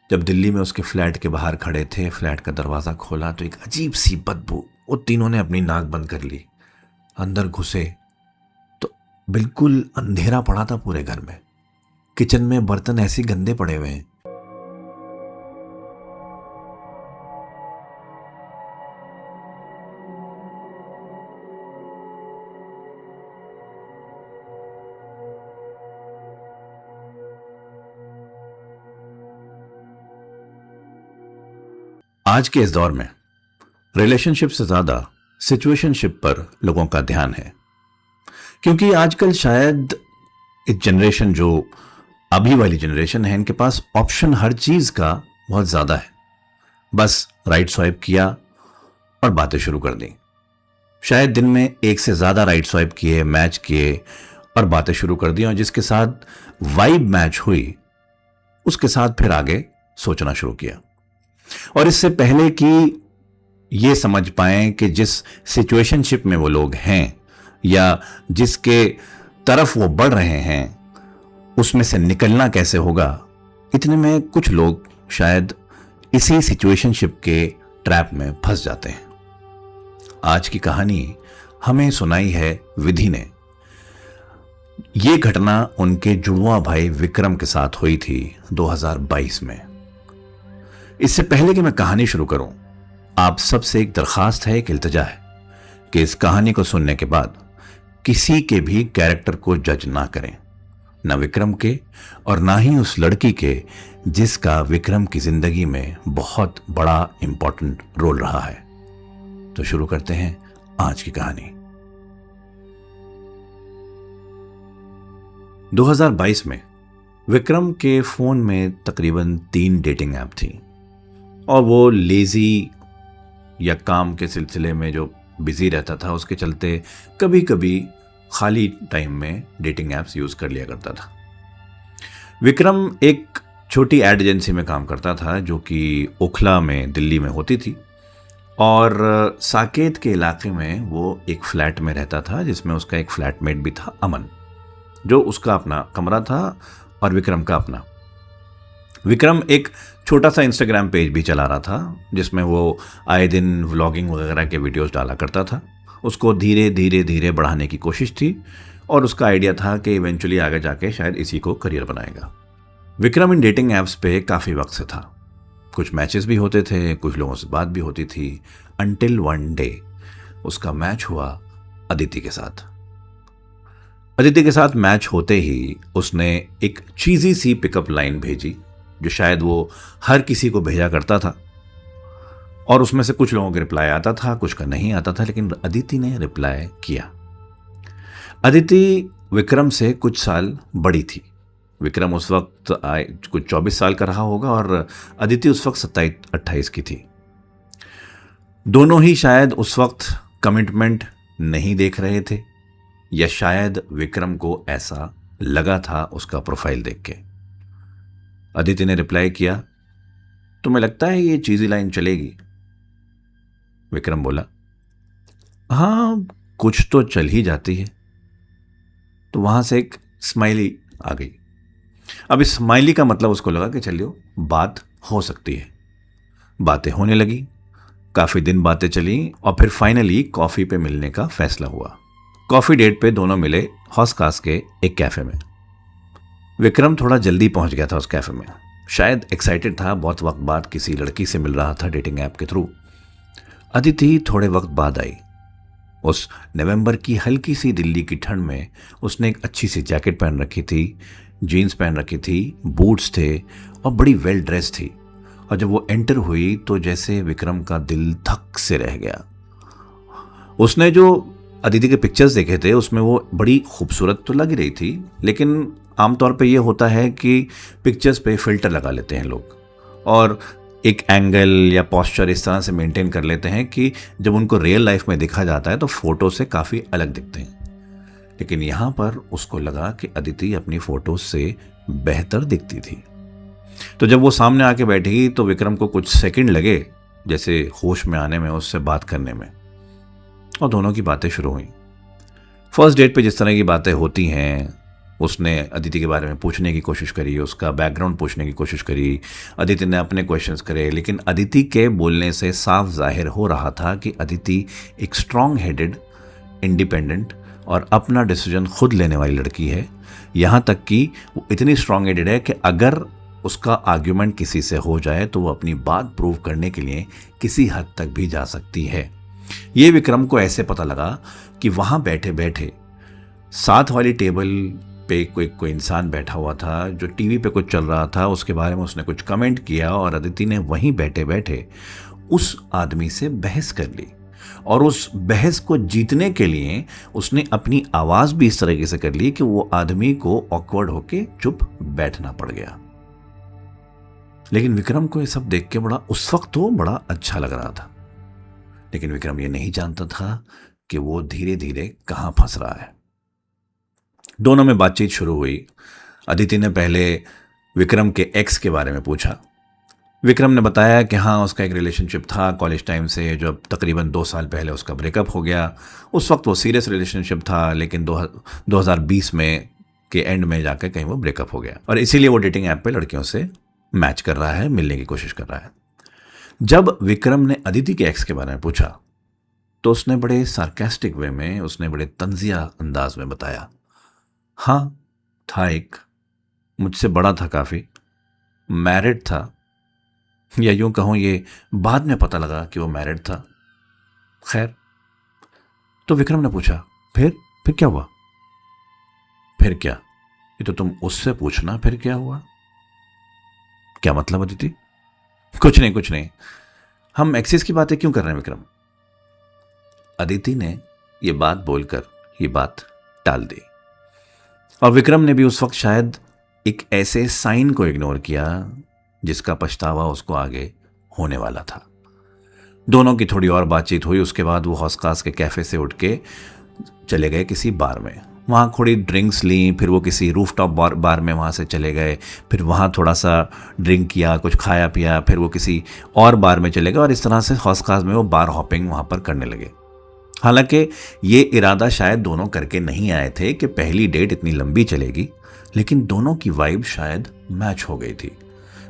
जब दिल्ली में उसके फ्लैट के बाहर खड़े थे, फ्लैट का दरवाज़ा खोला तो एक अजीब सी बदबू, वो तीनों ने अपनी नाक बंद कर ली। अंदर घुसे तो बिल्कुल अंधेरा पड़ा था पूरे घर में। किचन में बर्तन ऐसे गंदे पड़े हुए हैं। आज के इस दौर में रिलेशनशिप से ज्यादा सिचुएशनशिप पर लोगों का ध्यान है, क्योंकि आजकल शायद इस जनरेशन, जो अभी वाली जनरेशन है, इनके पास ऑप्शन हर चीज का बहुत ज्यादा है। बस राइट स्वाइप किया और बातें शुरू कर दी। शायद दिन में एक से ज्यादा राइट स्वाइप किए, मैच किए और बातें शुरू कर दी, और जिसके साथ वाइब मैच हुई उसके साथ फिर आगे सोचना शुरू किया। और इससे पहले कि ये समझ पाएं कि जिस सिचुएशनशिप में वो लोग हैं या जिसके तरफ वो बढ़ रहे हैं उसमें से निकलना कैसे होगा, इतने में कुछ लोग शायद इसी सिचुएशनशिप के ट्रैप में फंस जाते हैं। आज की कहानी हमें सुनाई है विधि ने। ये घटना उनके जुड़वा भाई विक्रम के साथ हुई थी 2022 में। इससे पहले कि मैं कहानी शुरू करूं, आप सबसे एक दरखास्त है, एक इल्तिजा है कि इस कहानी को सुनने के बाद किसी के भी कैरेक्टर को जज ना करें, ना विक्रम के और ना ही उस लड़की के जिसका विक्रम की जिंदगी में बहुत बड़ा इंपॉर्टेंट रोल रहा है। तो शुरू करते हैं आज की कहानी। 2022 में विक्रम के फोन में तकरीबन 3 डेटिंग ऐप थी, और वो लेजी या काम के सिलसिले में जो बिजी रहता था, उसके चलते कभी कभी खाली टाइम में डेटिंग ऐप्स यूज कर लिया करता था। विक्रम एक छोटी एड एजेंसी में काम करता था जो कि ओखला में दिल्ली में होती थी, और साकेत के इलाके में वो एक फ्लैट में रहता था जिसमें उसका एक फ्लैटमेट भी था, अमन, जो उसका अपना कमरा था और विक्रम का अपना। विक्रम एक छोटा सा इंस्टाग्राम पेज भी चला रहा था जिसमें वो आए दिन व्लॉगिंग वगैरह के वीडियोस डाला करता था। उसको धीरे धीरे धीरे बढ़ाने की कोशिश थी और उसका आइडिया था कि इवेंचुअली आगे जाके शायद इसी को करियर बनाएगा। विक्रम इन डेटिंग ऐप्स पे काफ़ी वक्त से था। कुछ मैचेस भी होते थे, कुछ लोगों से बात भी होती थी, अनटिल वन डे उसका मैच हुआ अदिति के साथ। अदिति के साथ मैच होते ही उसने एक चीज़ी सी पिकअप लाइन भेजी जो शायद वो हर किसी को भेजा करता था, और उसमें से कुछ लोगों का रिप्लाई आता था, कुछ का नहीं आता था, लेकिन अदिति ने रिप्लाई किया। अदिति विक्रम से कुछ साल बड़ी थी। विक्रम उस वक्त कुछ 24 साल का रहा होगा और अदिति उस वक्त 27-28 की थी। दोनों ही शायद उस वक्त कमिटमेंट नहीं देख रहे थे, या शायद विक्रम को ऐसा लगा था उसका प्रोफाइल देख के। अदिति ने रिप्लाई किया, तुम्हें लगता है ये चीज़ी लाइन चलेगी? विक्रम बोला, हाँ कुछ तो चल ही जाती है। तो वहां से एक स्माइली आ गई। अब इस स्माइली का मतलब उसको लगा कि चलिए बात हो सकती है। बातें होने लगी, काफ़ी दिन बातें चली और फिर फाइनली कॉफ़ी पे मिलने का फैसला हुआ। कॉफ़ी डेट पे दोनों मिले हौस खास के एक कैफ़े में। विक्रम थोड़ा जल्दी पहुंच गया था उस कैफ़े में, शायद एक्साइटेड था, बहुत वक्त बाद किसी लड़की से मिल रहा था डेटिंग ऐप के थ्रू। अदिति थोड़े वक्त बाद आई। उस नवंबर की हल्की सी दिल्ली की ठंड में उसने एक अच्छी सी जैकेट पहन रखी थी, जीन्स पहन रखी थी, बूट्स थे और बड़ी वेल ड्रेस थी। और जब वो एंटर हुई तो जैसे विक्रम का दिल धक से रह गया। उसने जो अदिति के पिक्चर्स देखे थे उसमें वो बड़ी खूबसूरत तो लग रही थी, लेकिन आमतौर पे ये होता है कि पिक्चर्स पे फिल्टर लगा लेते हैं लोग और एक एंगल या पोस्चर इस तरह से मेंटेन कर लेते हैं कि जब उनको रियल लाइफ में देखा जाता है तो फोटो से काफ़ी अलग दिखते हैं। लेकिन यहाँ पर उसको लगा कि अदिति अपनी फोटोज से बेहतर दिखती थी। तो जब वो सामने आके बैठी तो विक्रम को कुछ सेकंड लगे जैसे होश में आने में, उससे बात करने में, और दोनों की बातें शुरू हुई। फर्स्ट डेट पे जिस तरह की बातें होती हैं, उसने अदिति के बारे में पूछने की कोशिश करी, उसका बैकग्राउंड पूछने की कोशिश करी, अदिति ने अपने क्वेश्चंस करे, लेकिन अदिति के बोलने से साफ जाहिर हो रहा था कि अदिति एक स्ट्रॉन्ग हेडेड, इंडिपेंडेंट और अपना डिसीजन खुद लेने वाली लड़की है। यहाँ तक कि वो इतनी स्ट्रॉन्ग हेडेड है कि अगर उसका आर्ग्यूमेंट किसी से हो जाए तो वो अपनी बात प्रूव करने के लिए किसी हद तक भी जा सकती है। ये विक्रम को ऐसे पता लगा कि वहाँ बैठे बैठे साथ वाली टेबल पे कोई इंसान बैठा हुआ था जो टीवी पे कुछ चल रहा था, उसके बारे में उसने कुछ कमेंट किया और अदिति ने वहीं बैठे बैठे उस आदमी से बहस कर ली। और उस बहस को जीतने के लिए उसने अपनी आवाज़ भी इस तरीके से कर ली कि वो आदमी को ऑकवर्ड होके चुप बैठना पड़ गया। लेकिन विक्रम को ये सब देख के उस वक्त तो बड़ा अच्छा लग रहा था, लेकिन विक्रम ये नहीं जानता था कि वो धीरे धीरे कहाँ फंस रहा है। दोनों में बातचीत शुरू हुई। अदिति ने पहले विक्रम के एक्स के बारे में पूछा। विक्रम ने बताया कि हाँ, उसका एक रिलेशनशिप था कॉलेज टाइम से, जो अब तकरीबन 2 साल पहले उसका ब्रेकअप हो गया। उस वक्त वो सीरियस रिलेशनशिप था, लेकिन 2020 में के एंड में जाकर कहीं वो ब्रेकअप हो गया और इसीलिए वो डेटिंग ऐप पे लड़कियों से मैच कर रहा है, मिलने की कोशिश कर रहा है। जब विक्रम ने अदिति के एक्स के बारे में पूछा तो उसने बड़े सार्केस्टिक वे में, उसने बड़े तंजिया अंदाज में बताया, हाँ था एक, मुझसे बड़ा था, काफ़ी मैरिड था, या यूं कहूँ ये बाद में पता लगा कि वो मैरिड था। खैर, तो विक्रम ने पूछा, फिर क्या हुआ? फिर क्या? ये तो तुम उससे पूछना फिर क्या हुआ। क्या मतलब अदिति? कुछ नहीं, हम एक्सेस की बातें क्यों कर रहे हैं विक्रम? अदिति ने ये बात बोलकर ये बात टाल दी और विक्रम ने भी उस वक्त शायद एक ऐसे साइन को इग्नोर किया जिसका पछतावा उसको आगे होने वाला था। दोनों की थोड़ी और बातचीत हुई। उसके बाद वो हौस-खास के कैफ़े से उठ के चले गए किसी बार में, वहाँ थोड़ी ड्रिंक्स ली, फिर वो किसी रूफटॉप बार में वहाँ से चले गए, फिर वहाँ थोड़ा सा ड्रिंक किया, कुछ खाया पिया, फिर वो किसी और बार में चले गए और इस तरह से हौस-खास में वो बार हॉपिंग वहाँ पर करने लगे। हालांकि ये इरादा शायद दोनों करके नहीं आए थे कि पहली डेट इतनी लंबी चलेगी, लेकिन दोनों की वाइब शायद मैच हो गई थी।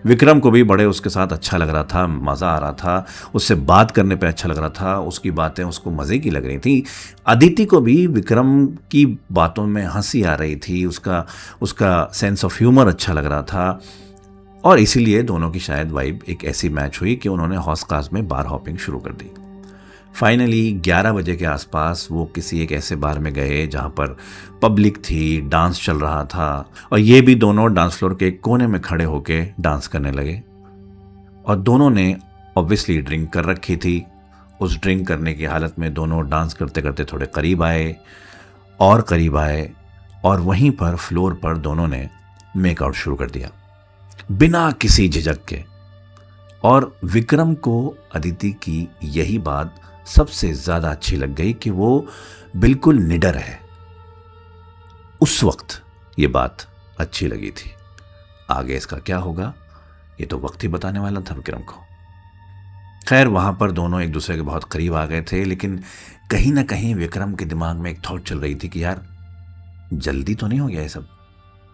विक्रम को भी बड़े उसके साथ अच्छा लग रहा था, मज़ा आ रहा था, उससे बात करने पे अच्छा लग रहा था, उसकी बातें उसको मज़े की लग रही थी। अदिति को भी विक्रम की बातों में हंसी आ रही थी, उसका सेंस ऑफ ह्यूमर अच्छा लग रहा था और इसीलिए दोनों की शायद वाइब एक ऐसी मैच हुई कि उन्होंने हौस-खास में बार हॉपिंग शुरू कर दी। फाइनली 11 बजे के आसपास वो किसी एक ऐसे बार में गए जहाँ पर पब्लिक थी, डांस चल रहा था और ये भी दोनों डांस फ्लोर के एक कोने में खड़े होके डांस करने लगे। और दोनों ने ऑब्वियसली ड्रिंक कर रखी थी। उस ड्रिंक करने की हालत में दोनों डांस करते करते थोड़े करीब आए और वहीं पर फ्लोर पर दोनों ने मेकआउट शुरू कर दिया बिना किसी झिझक के। और विक्रम को अदिति की यही बात सबसे ज़्यादा अच्छी लग गई कि वो बिल्कुल निडर है। उस वक्त ये बात अच्छी लगी थी। आगे इसका क्या होगा ये तो वक्त ही बताने वाला था विक्रम को। खैर, वहाँ पर दोनों एक दूसरे के बहुत करीब आ गए थे, लेकिन कहीं ना कहीं विक्रम के दिमाग में एक थॉट चल रही थी कि यार, जल्दी तो नहीं हो गया ये सब,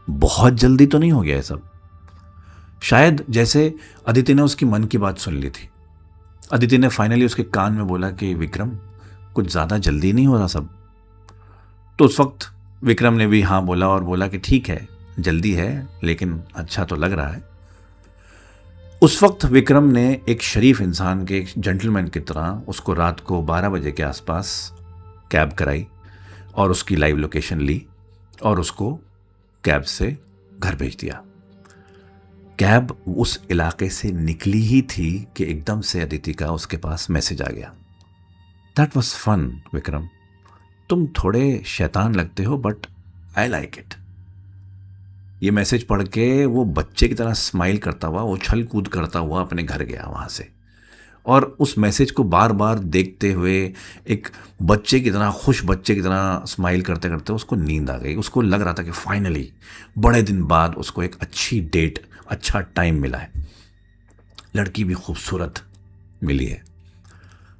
बहुत जल्दी तो नहीं हो गया ये सब। शायद जैसे अदिति ने उसकी मन की बात सुन ली थी। अदिति ने फाइनली उसके कान में बोला कि विक्रम, कुछ ज़्यादा जल्दी नहीं हो रहा सब? तो उस वक्त विक्रम ने भी हाँ बोला और बोला कि ठीक है, जल्दी है, लेकिन अच्छा तो लग रहा है। उस वक्त विक्रम ने एक शरीफ इंसान के, एक जेंटलमैन की तरह उसको रात को 12 बजे के आसपास कैब कराई और उसकी लाइव लोकेशन ली और उसको कैब से घर भेज दिया। कैब उस इलाके से निकली ही थी कि एकदम से अदिति का उसके पास मैसेज आ गया। दैट वॉज फन विक्रम, तुम थोड़े शैतान लगते हो बट आई लाइक इट। ये मैसेज पढ़ के वो बच्चे की तरह स्माइल करता हुआ, उछल कूद करता हुआ अपने घर गया वहाँ से। और उस मैसेज को बार बार देखते हुए एक बच्चे की तरह, खुश बच्चे की तरह स्माइल करते करते उसको नींद आ गई। उसको लग रहा था कि फाइनली बड़े दिन बाद उसको एक अच्छी डेट, अच्छा टाइम मिला है, लड़की भी खूबसूरत मिली है।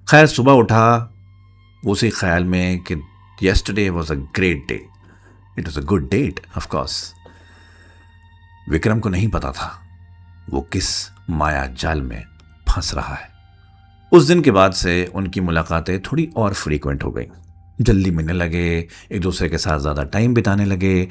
खैर, सुबह उठा उसी ख्याल में कि yesterday was a great day, it was a good date of course. Vikram को नहीं पता था वो किस माया जाल में फंस रहा है। उस दिन के बाद से उनकी मुलाकातें थोड़ी और फ्रीक्वेंट हो गई, जल्दी मिलने लगे, एक दूसरे के साथ ज़्यादा टाइम बिताने लगे।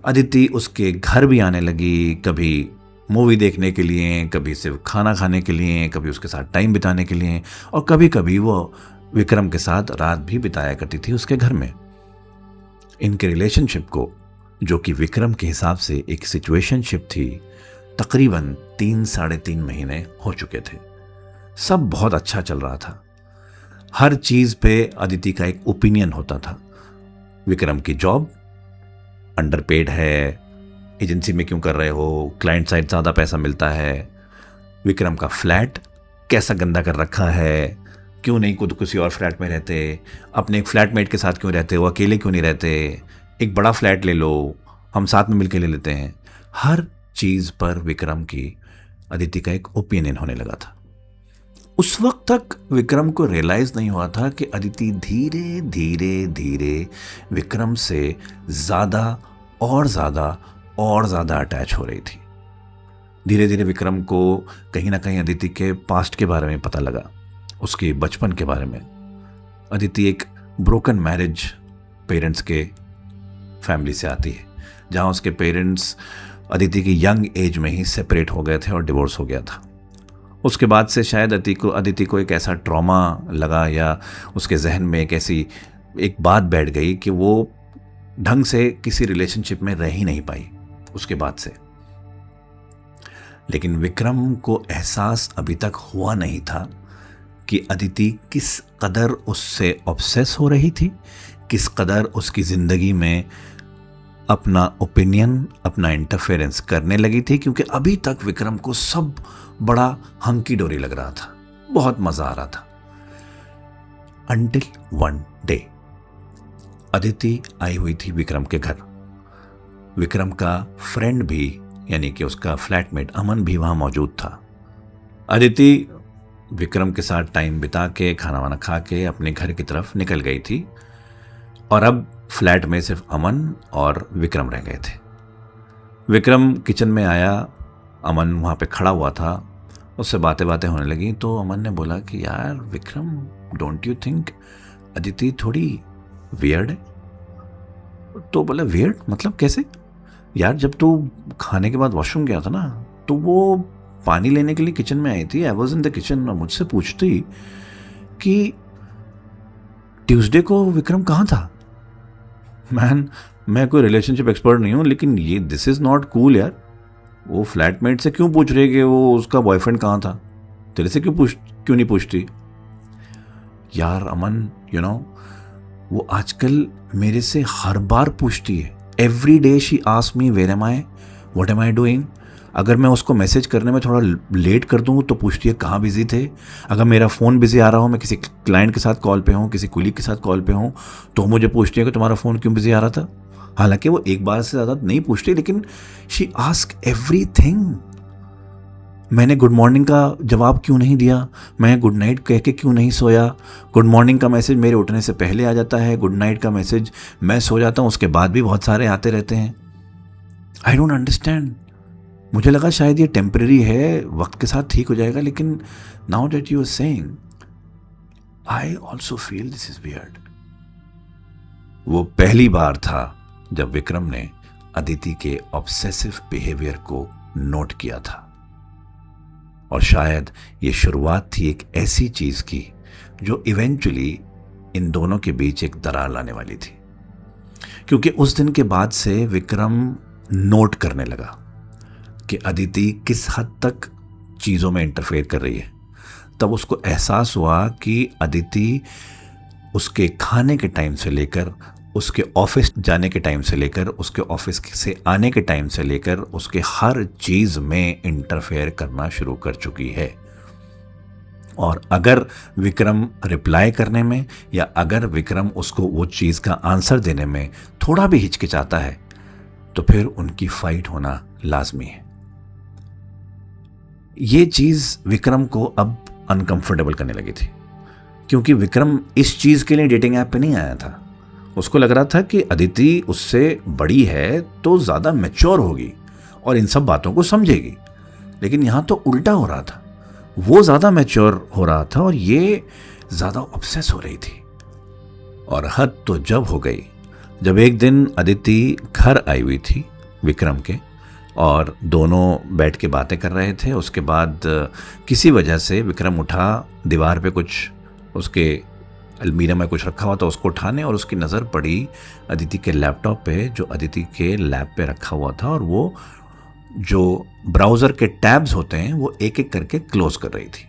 अदिति उसके घर भी आने लगी, कभी मूवी देखने के लिए, कभी सिर्फ खाना खाने के लिए, कभी उसके साथ टाइम बिताने के लिए, और कभी कभी वो विक्रम के साथ रात भी बिताया करती थी उसके घर में। इनके रिलेशनशिप को, जो कि विक्रम के हिसाब से एक सिचुएशनशिप थी, तकरीबन 3-3.5 महीने हो चुके थे। सब बहुत अच्छा चल रहा था। हर चीज़ पे अदिति का एक ओपिनियन होता था। विक्रम की जॉब अंडरपेड है, एजेंसी में क्यों कर रहे हो, क्लाइंट साइड ज़्यादा पैसा मिलता है। विक्रम का फ्लैट कैसा गंदा कर रखा है, क्यों नहीं खुद किसी और फ्लैट में रहते, अपने एक फ्लैटमेट के साथ क्यों रहते हो, अकेले क्यों नहीं रहते, एक बड़ा फ्लैट ले लो, हम साथ में मिलकर ले लेते हैं। हर चीज़ पर विक्रम की अदिति का एक ओपिनियन होने लगा था। उस वक्त तक विक्रम को रियलाइज़ नहीं हुआ था कि अदिति धीरे धीरे धीरे विक्रम से ज़्यादा और ज़्यादा और ज़्यादा अटैच हो रही थी। धीरे धीरे विक्रम को कहीं ना कहीं अदिति के पास्ट के बारे में पता लगा, उसके बचपन के बारे में। अदिति एक ब्रोकन मैरिज पेरेंट्स के फैमिली से आती है, जहाँ उसके पेरेंट्स अदिति की यंग एज में ही सेपरेट हो गए थे और डिवोर्स हो गया था। उसके बाद से शायद अदिति को एक ऐसा ट्रॉमा लगा, या उसके जहन में एक ऐसी एक बात बैठ गई कि वो ढंग से किसी रिलेशनशिप में रह ही नहीं पाई उसके बाद से। लेकिन विक्रम को एहसास अभी तक हुआ नहीं था कि अदिति किस कदर उससे ऑब्सेस हो रही थी, किस कदर उसकी ज़िंदगी में अपना ओपिनियन, अपना इंटरफेरेंस करने लगी थी। क्योंकि अभी तक विक्रम को सब बड़ा हंकी डोरी लग रहा था, बहुत मज़ा आ रहा था। अंटिल वन डे अदिति आई हुई थी विक्रम के घर। विक्रम का फ्रेंड भी, यानी कि उसका फ्लैटमेट अमन भी वहाँ मौजूद था। अदिति विक्रम के साथ टाइम बिता के, खाना वाना खा के अपने घर की तरफ निकल गई थी, और अब फ्लैट में सिर्फ अमन और विक्रम रह गए थे। विक्रम किचन में आया, अमन वहाँ पे खड़ा हुआ था, उससे बातें होने लगी। तो अमन ने बोला कि यार Vikram, don't you think Aditi थोड़ी वियर्ड है? तो बोला वियर्ड मतलब कैसे? यार जब तू खाने के बाद वॉशरूम गया था ना, तो वो पानी लेने के लिए किचन में आई थी, I was in the kitchen, और मुझसे पूछती कि ट्यूसडे को विक्रम कहाँ था। मैन, मैं कोई रिलेशनशिप एक्सपर्ट नहीं हूँ, लेकिन ये दिस इज़ नॉट कूल यार। वो फ्लैटमेट से क्यों पूछ रही है कि वो उसका बॉयफ्रेंड कहाँ था? तेरे से क्यों नहीं पूछती? यार अमन, यू नो, वो आजकल मेरे से हर बार पूछती है। Every day she ask me where am I, what am I doing. अगर मैं उसको मैसेज करने में थोड़ा लेट कर दूँ तो पूछती है कहाँ बिजी थे। अगर मेरा फ़ोन बिजी आ रहा हो, मैं किसी क्लाइंट के साथ कॉल पे हूँ, किसी कुलीग के साथ कॉल पे हूँ, तो मुझे पूछती है कि तुम्हारा फ़ोन क्यों बिजी आ रहा था। हालांकि वो एक बार से ज़्यादा नहीं पूछती, लेकिन शी आस्क एवरीथिंग। मैंने गुड मॉर्निंग का जवाब क्यों नहीं दिया, मैं गुड नाइट कह के क्यों नहीं सोया। गुड मॉर्निंग का मैसेज मेरे उठने से पहले आ जाता है, गुड नाइट का मैसेज मैं सो जाता हूँ उसके बाद भी बहुत सारे आते रहते हैं। I don't understand. मुझे लगा शायद ये टेम्परेरी है, वक्त के साथ ठीक हो जाएगा, लेकिन now that you are saying, I also feel this is weird. वो पहली बार था जब विक्रम ने अदिति के ऑब्सेसिव बिहेवियर को नोट किया था, और शायद ये शुरुआत थी एक ऐसी चीज की जो इवेंचुअली इन दोनों के बीच एक दरार लाने वाली थी। क्योंकि उस दिन के बाद से विक्रम नोट करने लगा कि अदिति किस हद तक चीज़ों में इंटरफेयर कर रही है। तब उसको एहसास हुआ कि अदिति उसके खाने के टाइम से लेकर, उसके ऑफिस जाने के टाइम से लेकर, उसके ऑफिस से आने के टाइम से लेकर, उसके हर चीज़ में इंटरफेयर करना शुरू कर चुकी है। और अगर विक्रम रिप्लाई करने में, या अगर विक्रम उसको वो चीज़ का आंसर देने में थोड़ा भी हिचकिचाता है, तो फिर उनकी फाइट होना लाजमी है। ये चीज़ विक्रम को अब अनकंफर्टेबल करने लगी थी, क्योंकि विक्रम इस चीज़ के लिए डेटिंग ऐप पे नहीं आया था। उसको लग रहा था कि अदिति उससे बड़ी है तो ज़्यादा मैच्योर होगी और इन सब बातों को समझेगी, लेकिन यहाँ तो उल्टा हो रहा था। वो ज़्यादा मैच्योर हो रहा था और ये ज़्यादा ऑब्सेस हो रही थी। और हद तो जब हो गई जब एक दिन अदिति घर आई हुई थी विक्रम के, और दोनों बैठ के बातें कर रहे थे। उसके बाद किसी वजह से विक्रम उठा, दीवार पे कुछ उसके अलमीरा में कुछ रखा हुआ था उसको उठाने, और उसकी नज़र पड़ी अदिति के लैपटॉप पे जो अदिति के लैप पे रखा हुआ था, और वो जो ब्राउज़र के टैब्स होते हैं वो एक एक करके क्लोज कर रही थी।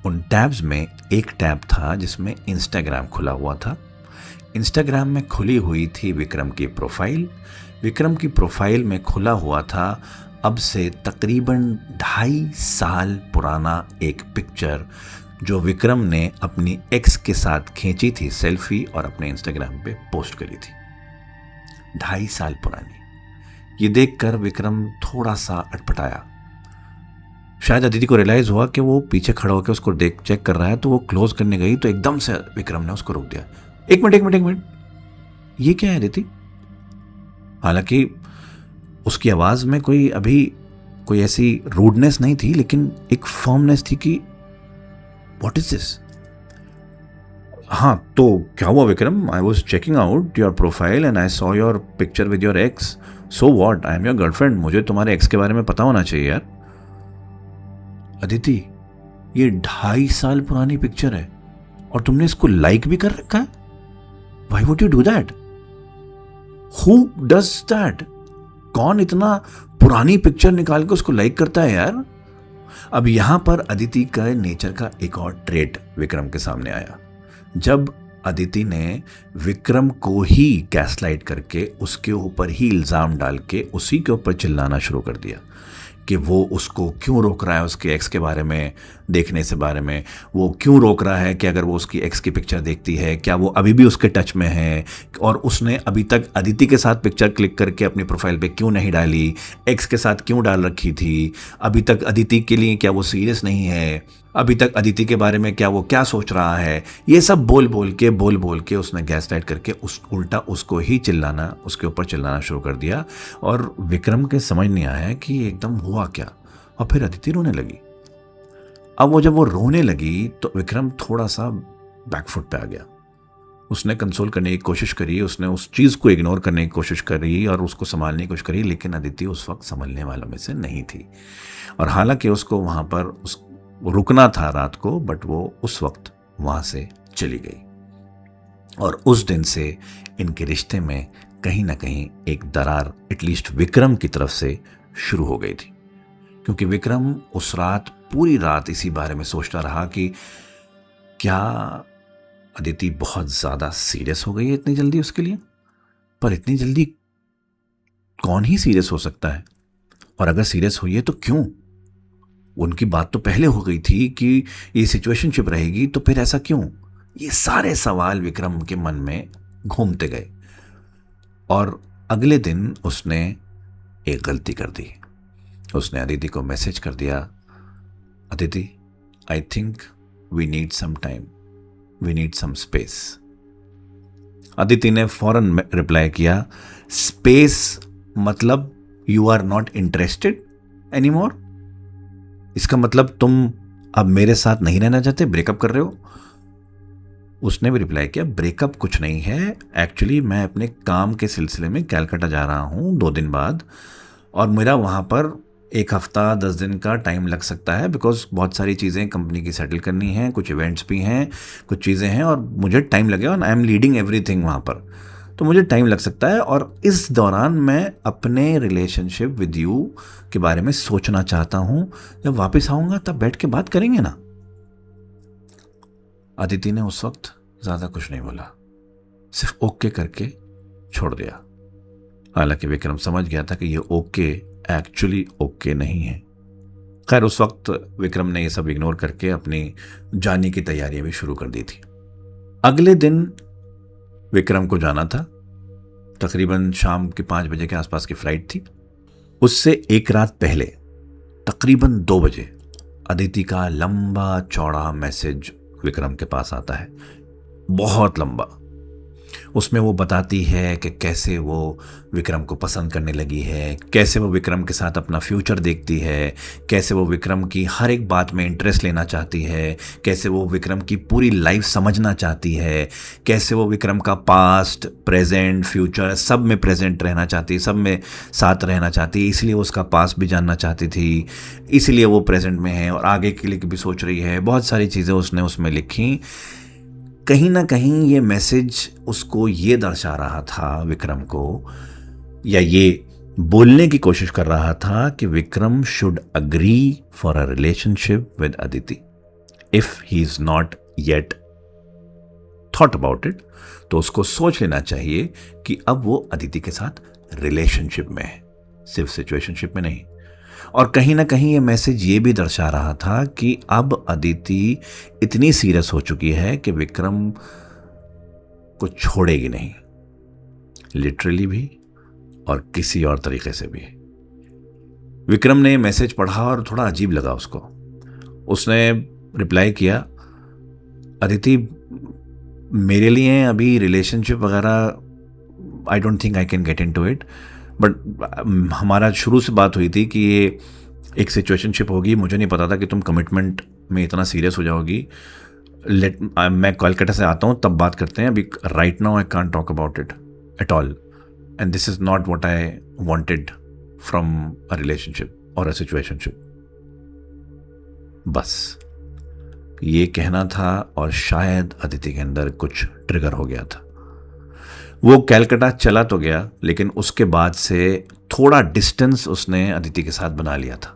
उन टैब्स में एक टैब था जिसमें इंस्टाग्राम खुला हुआ था। इंस्टाग्राम में खुली हुई थी विक्रम की प्रोफाइल। विक्रम की प्रोफाइल में खुला हुआ था अब से तकरीबन 2.5 साल पुराना एक पिक्चर जो विक्रम ने अपनी एक्स के साथ खींची थी सेल्फी और अपने इंस्टाग्राम पे पोस्ट करी थी। 2.5 साल पुरानी। ये देखकर विक्रम थोड़ा सा अटपटाया। शायद अदिति को रियलाइज़ हुआ कि वो पीछे खड़ा होकर उसको देख चेक कर रहा है, तो वो क्लोज करने गई तो एकदम से विक्रम ने उसको रोक दिया। एक मिनट, ये क्या है अदिति? हालांकि उसकी आवाज़ में कोई ऐसी रूडनेस नहीं थी, लेकिन एक फर्मनेस थी कि व्हाट इज दिस। हाँ, तो क्या हुआ Vikram? I was checking out your profile and I saw your picture with your x. So what, I am your girlfriend. मुझे तुम्हारे एक्स के बारे में पता होना चाहिए यार। अदिति, ये 2.5 साल पुरानी पिक्चर है और तुमने इसको लाइक भी कर रखा है। Why would you do that? Who does that? कौन इतना पुरानी पिक्चर निकाल के उसको लाइक करता है यार? अब यहां पर अदिति का नेचर का एक और ट्रेट विक्रम के सामने आया। जब अदिति ने विक्रम को ही गैसलाइट करके उसके ऊपर ही इल्ज़ाम डाल के उसी के ऊपर चिल्लाना शुरू कर दिया कि वो उसको क्यों रोक रहा है उसके एक्स के बारे में देखने से बारे में, वो क्यों रोक रहा है कि अगर वो उसकी एक्स की पिक्चर देखती है क्या वो अभी भी उसके टच में है, और उसने अभी तक अदिति के साथ पिक्चर क्लिक करके अपनी प्रोफाइल पे क्यों नहीं डाली, एक्स के साथ क्यों डाल रखी थी, अभी तक अदिति के लिए क्या वो सीरियस नहीं है, अभी तक अदिति के बारे में क्या वो क्या सोच रहा है। ये सब बोल बोल के उसने गैसलाइट करके उल्टा उसको ही चिल्लाना, उसके ऊपर चिल्लाना शुरू कर दिया। और विक्रम के समझ नहीं आया कि एकदम हुआ क्या। और फिर अदिति रोने लगी। अब जब वो रोने लगी तो विक्रम थोड़ा सा बैकफुट पे आ गया। उसने कंसोल करने की कोशिश करी, उसने उस चीज़ को इग्नोर करने की कोशिश करी और उसको संभालने की कोशिश करी, लेकिन अदिति उस वक्त संभलने वालों में से नहीं थी। और हालांकि उसको वहाँ पर रुकना था रात को, बट वो उस वक्त वहाँ से चली गई। और उस दिन से इनके रिश्ते में कहीं ना कहीं एक दरार एटलीस्ट विक्रम की तरफ से शुरू हो गई थी, क्योंकि विक्रम उस रात पूरी रात इसी बारे में सोचता रहा कि क्या अदिति बहुत ज़्यादा सीरियस हो गई है इतनी जल्दी उसके लिए। पर इतनी जल्दी कौन ही सीरियस हो सकता है, और अगर सीरियस हुई है तो क्यों? उनकी बात तो पहले हो गई थी कि ये सिचुएशनशिप रहेगी, तो फिर ऐसा क्यों? ये सारे सवाल विक्रम के मन में घूमते गए। और अगले दिन उसने एक गलती कर दी। उसने अदिति को मैसेज कर दिया, Aditi, I think we need some time, we need some space. Aditi ने फौरन रिप्लाई किया, स्पेस मतलब you are not interested anymore? इसका मतलब तुम अब मेरे साथ नहीं रहना चाहते, ब्रेकअप कर रहे हो? उसने भी रिप्लाई किया, ब्रेकअप कुछ नहीं है, एक्चुअली मैं अपने काम के सिलसिले में कैलकाटा जा रहा हूँ 2 दिन बाद, और मेरा वहाँ पर 1 हफ्ता 10 दिन का टाइम लग सकता है, बिकॉज बहुत सारी चीज़ें कंपनी की सेटल करनी हैं, कुछ इवेंट्स भी हैं, कुछ चीज़ें हैं, और मुझे टाइम लगेगा। और आई एम लीडिंग एवरीथिंग वहाँ पर, तो मुझे टाइम लग सकता है, और इस दौरान मैं अपने रिलेशनशिप विद यू के बारे में सोचना चाहता हूँ। जब वापस आऊँगा तब बैठ के बात करेंगे ना। अदिति ने उस वक्त ज़्यादा कुछ नहीं बोला, सिर्फ ओके करके छोड़ दिया। हालांकि विक्रम समझ गया था कि ये ओके एक्चुअली ओके नहीं है। खैर, उस वक्त विक्रम ने ये सब इग्नोर करके अपनी जाने की तैयारियां भी शुरू कर दी थी। अगले दिन विक्रम को जाना था, तकरीबन शाम के 5 बजे के आसपास की फ्लाइट थी। उससे एक रात पहले तकरीबन 2 बजे अदिति का लंबा चौड़ा मैसेज विक्रम के पास आता है, बहुत लंबा। उसमें वो बताती है कि कैसे वो विक्रम को पसंद करने लगी है, कैसे वो विक्रम के साथ अपना फ्यूचर देखती है, कैसे वो विक्रम की हर एक बात में इंटरेस्ट लेना चाहती है, कैसे वो विक्रम की पूरी लाइफ समझना चाहती है, कैसे वो विक्रम का पास्ट, प्रेजेंट, फ्यूचर सब में प्रेजेंट रहना चाहती है, सब में साथ रहना चाहती है। इसलिए वो उसका पास्ट भी जानना चाहती थी, इसलिए वो प्रेजेंट में है और आगे के लिए भी सोच रही है। बहुत सारी चीज़ें उसने उसमें लिखी। कहीं ना कहीं ये मैसेज उसको ये दर्शा रहा था विक्रम को, या ये बोलने की कोशिश कर रहा था कि Vikram should agree for a relationship with Aditi if he is not yet thought about it. तो उसको सोच लेना चाहिए कि अब वो अदिति के साथ रिलेशनशिप में है, सिर्फ सिचुएशनशिप में नहीं। और कहीं ना कहीं ये मैसेज ये भी दर्शा रहा था कि अब अदिति इतनी सीरियस हो चुकी है कि विक्रम को छोड़ेगी नहीं, लिटरली भी और किसी और तरीके से भी। विक्रम ने मैसेज पढ़ा और थोड़ा अजीब लगा उसको। उसने रिप्लाई किया, अदिति मेरे लिए अभी रिलेशनशिप वगैरह I don't think I can get into it, but हमारा शुरू से बात हुई थी कि ये एक सिचुएशनशिप होगी। मुझे नहीं पता था कि तुम कमिटमेंट में इतना सीरियस हो जाओगी। मैं कोलकाता से आता हूँ तब बात करते हैं, अभी right now I can't talk about it at all and this is not what I wanted from a relationship और अ सिचुएशनशिप। बस ये कहना था और शायद अदिति के अंदर कुछ ट्रिगर हो गया था। वो कलकत्ता चला तो गया, लेकिन उसके बाद से थोड़ा डिस्टेंस उसने अदिति के साथ बना लिया था।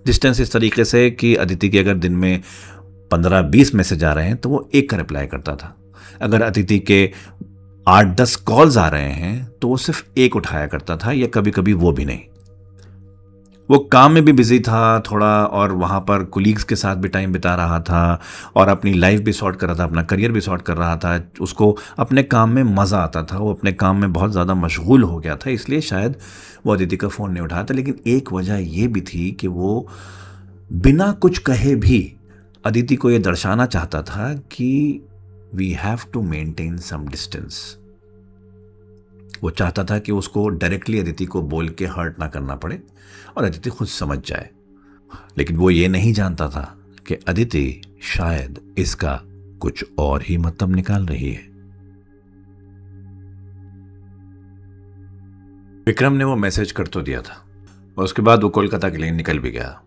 डिस्टेंस इस तरीके से कि अदिति के अगर दिन में 15-20 मैसेज आ रहे हैं तो वो एक का रिप्लाई करता था। अगर अदिति के 8-10 कॉल्स आ रहे हैं तो वो सिर्फ एक उठाया करता था, या कभी कभी वो भी नहीं। वो काम में भी बिजी था थोड़ा, और वहाँ पर कुलीग्स के साथ भी टाइम बिता रहा था, और अपनी लाइफ भी सॉर्ट कर रहा था, अपना करियर भी सॉर्ट कर रहा था। उसको अपने काम में मज़ा आता था, वो अपने काम में बहुत ज़्यादा मशगूल हो गया था, इसलिए शायद वो अदिति का फ़ोन नहीं उठाता। लेकिन एक वजह ये भी थी कि वो बिना कुछ कहे भी अदिति को ये दर्शाना चाहता था कि we have to maintain some distance. वो चाहता था कि उसको डायरेक्टली अदिति को बोल के हर्ट ना करना पड़े और अदिति खुद समझ जाए। लेकिन वो ये नहीं जानता था कि अदिति शायद इसका कुछ और ही मतलब निकाल रही है। विक्रम ने वो मैसेज कर तो दिया था और उसके बाद वो कोलकाता के लिए निकल भी गया।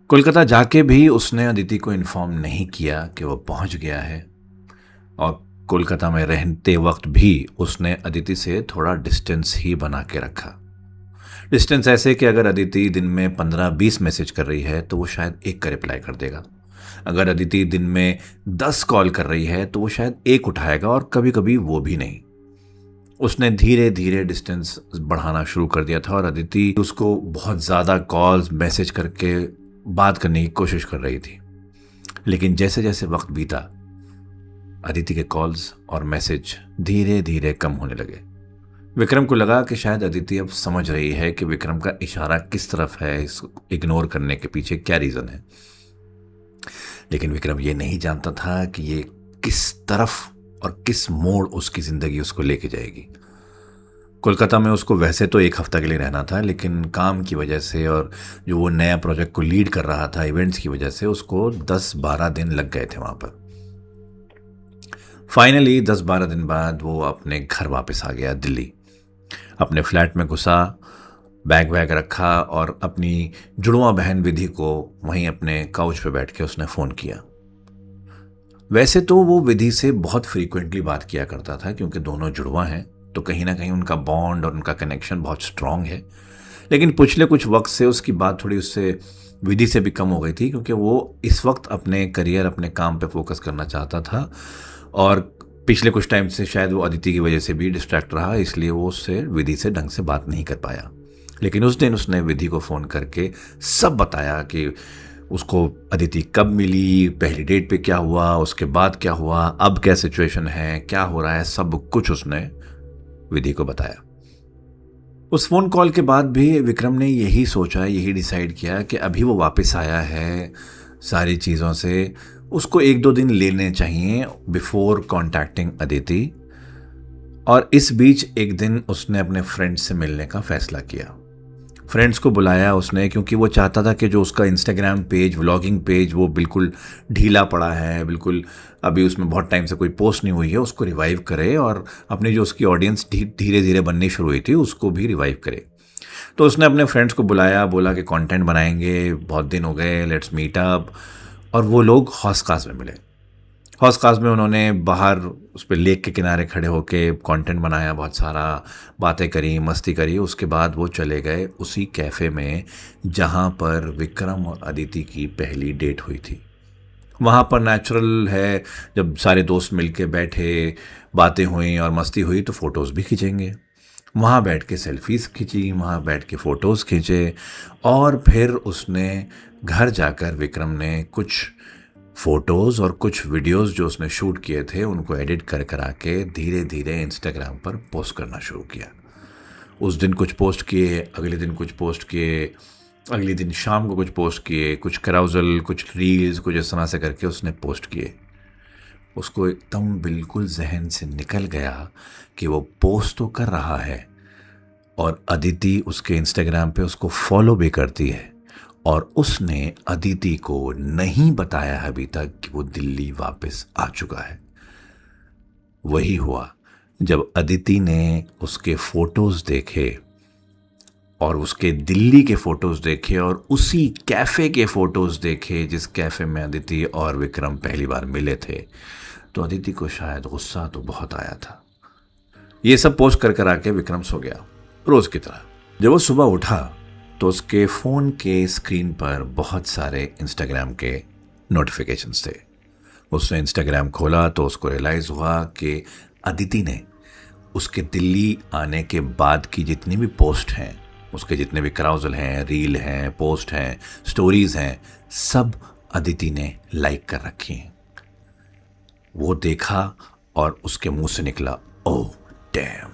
कोलकाता जाके भी उसने अदिति को इन्फॉर्म नहीं किया कि वो पहुंच गया है, और कोलकाता में रहते वक्त भी उसने अदिति से थोड़ा डिस्टेंस ही बना के रखा। डिस्टेंस ऐसे कि अगर अदिति दिन में 15-20 मैसेज कर रही है तो वो शायद एक का रिप्लाई कर देगा। अगर अदिति दिन में 10 कॉल कर रही है तो वो शायद एक उठाएगा, और कभी कभी वो भी नहीं। उसने धीरे धीरे डिस्टेंस बढ़ाना शुरू कर दिया था, और अदिति उसको बहुत ज़्यादा कॉल्स मैसेज करके बात करने की कोशिश कर रही थी। लेकिन जैसे जैसे वक्त बीता, अदिति के कॉल्स और मैसेज धीरे धीरे कम होने लगे। विक्रम को लगा कि शायद अदिति अब समझ रही है कि विक्रम का इशारा किस तरफ है, इस इग्नोर करने के पीछे क्या रीज़न है। लेकिन विक्रम ये नहीं जानता था कि ये किस तरफ और किस मोड़ उसकी ज़िंदगी उसको लेके जाएगी। कोलकाता में उसको वैसे तो 1 हफ्ता के लिए रहना था, लेकिन काम की वजह से और जो वो नया प्रोजेक्ट को लीड कर रहा था इवेंट्स की वजह से उसको 10-12 दिन लग गए थे वहाँ पर। फाइनली 10-12 दिन बाद वो अपने घर वापस आ गया दिल्ली। अपने फ्लैट में घुसा, बैग वैग रखा, और अपनी जुड़वा बहन विधि को वहीं अपने काउच पे बैठ के उसने फ़ोन किया। वैसे तो वो विधि से बहुत फ्रीक्वेंटली बात किया करता था, क्योंकि दोनों जुड़वा हैं तो कहीं ना कहीं उनका बॉन्ड और उनका कनेक्शन बहुत स्ट्रांग है। लेकिन पिछले कुछ वक्त से उसकी बात थोड़ी उससे विधि से भी कम हो गई थी, क्योंकि वो इस वक्त अपने करियर, अपने काम पे फोकस करना चाहता था, और पिछले कुछ टाइम से शायद वो अदिति की वजह से भी डिस्ट्रैक्ट रहा, इसलिए वो उससे विधि से ढंग से बात नहीं कर पाया। लेकिन उस दिन उसने विधि को फ़ोन करके सब बताया कि उसको अदिति कब मिली, पहली डेट पे क्या हुआ, उसके बाद क्या हुआ, अब क्या सिचुएशन है, क्या हो रहा है, सब कुछ उसने विधि को बताया। उस फ़ोन कॉल के बाद भी विक्रम ने यही सोचा, यही डिसाइड किया कि अभी वो वापस आया है सारी चीज़ों से, उसको 1-2 दिन लेने चाहिए बिफोर कॉन्टैक्टिंग अदिति, और इस बीच एक दिन उसने अपने फ्रेंड्स से मिलने का फैसला किया। फ्रेंड्स को बुलाया उसने, क्योंकि वो चाहता था कि जो उसका इंस्टाग्राम पेज, व्लॉगिंग पेज, वो बिल्कुल ढीला पड़ा है, बिल्कुल अभी उसमें बहुत टाइम से कोई पोस्ट नहीं हुई है, उसको रिवाइव करे और अपनी जो उसकी ऑडियंस धीरे धीरे बननी शुरू हुई थी उसको भी रिवाइव करे। तो उसने अपने फ्रेंड्स को बुलाया, बोला कि कंटेंट बनाएंगे, बहुत दिन हो गए, लेट्स मीट अप। और वो लोग हौस खास में मिले। हौस खास में उन्होंने बाहर उस पर लेक के किनारे खड़े होके कंटेंट बनाया, बहुत सारा बातें करी, मस्ती करी। उसके बाद वो चले गए उसी कैफ़े में जहाँ पर विक्रम और अदिति की पहली डेट हुई थी। वहाँ पर नेचुरल है, जब सारे दोस्त मिलके बैठे, बातें हुई और मस्ती हुई तो फ़ोटोज़ भी खींचेंगे। वहाँ बैठ के सेल्फीज़ खींची, वहाँ बैठ के फ़ोटोज़ खींचे। और फिर उसने घर जाकर विक्रम ने कुछ फ़ोटोज़ और कुछ वीडियोज़ जो उसने शूट किए थे उनको एडिट कर करा के धीरे धीरे इंस्टाग्राम पर पोस्ट करना शुरू किया। उस दिन कुछ पोस्ट किए, अगले दिन कुछ पोस्ट किए, अगले दिन शाम को कुछ पोस्ट किए, कुछ कराउजल, कुछ रील्स, कुछ इस तरह से करके उसने पोस्ट किए। उसको एकदम बिल्कुल जहन से निकल गया कि वो पोस्ट तो कर रहा है और अदिति उसके इंस्टाग्राम पे उसको फॉलो भी करती है, और उसने अदिति को नहीं बताया अभी तक कि वो दिल्ली वापस आ चुका है। वही हुआ जब अदिति ने उसके फोटोज़ देखे और उसके दिल्ली के फ़ोटोज़ देखे और उसी कैफ़े के फ़ोटोज़ देखे जिस कैफ़े में अदिति और विक्रम पहली बार मिले थे, तो अदिति को शायद गुस्सा तो बहुत आया था। ये सब पोस्ट कर कर आके विक्रम सो गया रोज़ की तरह। जब वो सुबह उठा तो उसके फ़ोन के स्क्रीन पर बहुत सारे इंस्टाग्राम के नोटिफिकेशंस थे। उसने इंस्टाग्राम खोला तो उसको रियलाइज़ हुआ कि अदिति ने उसके दिल्ली आने के बाद की जितनी भी पोस्ट हैं, उसके जितने भी कराउजल हैं, रील हैं, पोस्ट हैं, स्टोरीज़ हैं, सब अदिति ने लाइक कर रखी हैं। वो देखा और उसके मुंह से निकला, ओह डैम।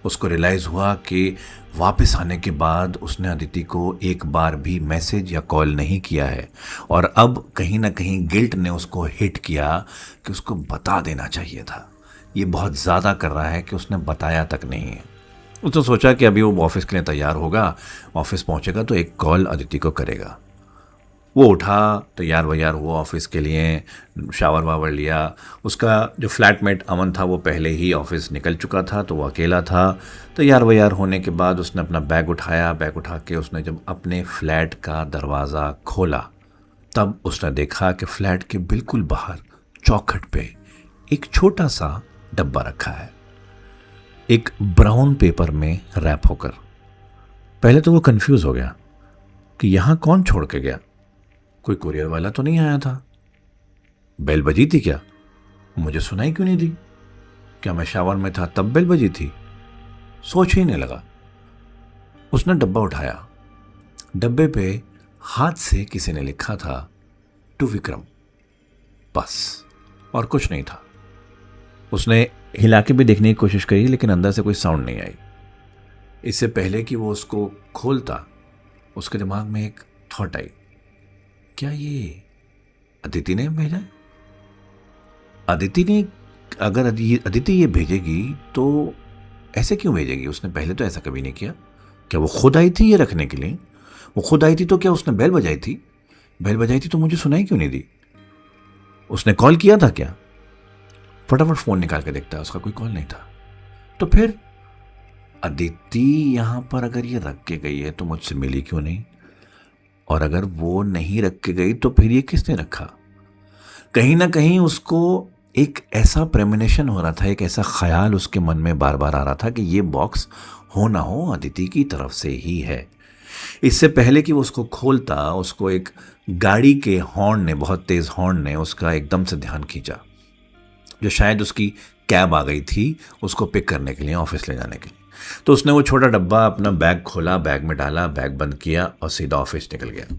उसको रियलाइज़ हुआ कि वापस आने के बाद उसने अदिति को एक बार भी मैसेज या कॉल नहीं किया है, और अब कहीं ना कहीं गिल्ट ने उसको हिट किया कि उसको बता देना चाहिए था। ये बहुत ज़्यादा कर रहा है कि उसने बताया तक नहीं है। उसने सोचा कि अभी वो ऑफिस के लिए तैयार होगा, ऑफिस पहुंचेगा तो एक कॉल अदिति को करेगा। वो उठा, तैयार वैयार हुआ ऑफिस के लिए, शावर वावर लिया। उसका जो फ्लैटमेट अमन था वो पहले ही ऑफिस निकल चुका था, तो वो अकेला था। तैयार वैयार होने के बाद उसने अपना बैग उठाया। बैग उठा के उसने जब अपने फ्लैट का दरवाज़ा खोला तब उसने देखा कि फ्लैट के बिल्कुल बाहर चौखट पे एक छोटा सा डब्बा रखा है, एक ब्राउन पेपर में रैप होकर। पहले तो वो कंफ्यूज हो गया कि यहाँ कौन छोड़ के गया, कोई कुरियर वाला तो नहीं आया था। बेल बजी थी क्या? मुझे सुनाई क्यों नहीं दी? क्या मैं शावर में था तब बेल बजी थी? सोच ही नहीं लगा। उसने डब्बा उठाया। डब्बे पे हाथ से किसी ने लिखा था, टू विक्रम, बस, और कुछ नहीं था। उसने हिला के भी देखने की कोशिश करी लेकिन अंदर से कोई साउंड नहीं आई। इससे पहले कि वो उसको खोलता, उसके दिमाग में एक थॉट आई, क्या ये अदिति ने भेजा? अदिति ने, अगर अदिति ये भेजेगी तो ऐसे क्यों भेजेगी? उसने पहले तो ऐसा कभी नहीं किया। क्या वो खुद आई थी ये रखने के लिए? वो खुद आई थी तो क्या उसने बेल बजाई थी? बेल बजाई थी तो मुझे सुनाई क्यों नहीं दी? उसने कॉल किया था क्या? फटाफट फ़ोन निकाल के देखता है, उसका कोई कॉल नहीं था। तो फिर अदिति यहाँ पर अगर ये रख के गई है तो मुझसे मिली क्यों नहीं? और अगर वो नहीं रख के गई तो फिर ये किसने रखा? कहीं ना कहीं उसको एक ऐसा प्रेमोनिशन हो रहा था, एक ऐसा ख्याल उसके मन में बार बार आ रहा था कि ये बॉक्स हो ना हो अदिति की तरफ से ही है। इससे पहले कि वो उसको खोलता, उसको एक गाड़ी के हॉर्न ने, बहुत तेज़ हॉर्न ने उसका एकदम से ध्यान खींचा, जो शायद उसकी कैब आ गई थी उसको पिक करने के लिए, ऑफिस ले जाने के लिए। तो उसने वो छोटा डब्बा, अपना बैग खोला, बैग में डाला, बैग बंद किया और सीधा ऑफिस निकल गया।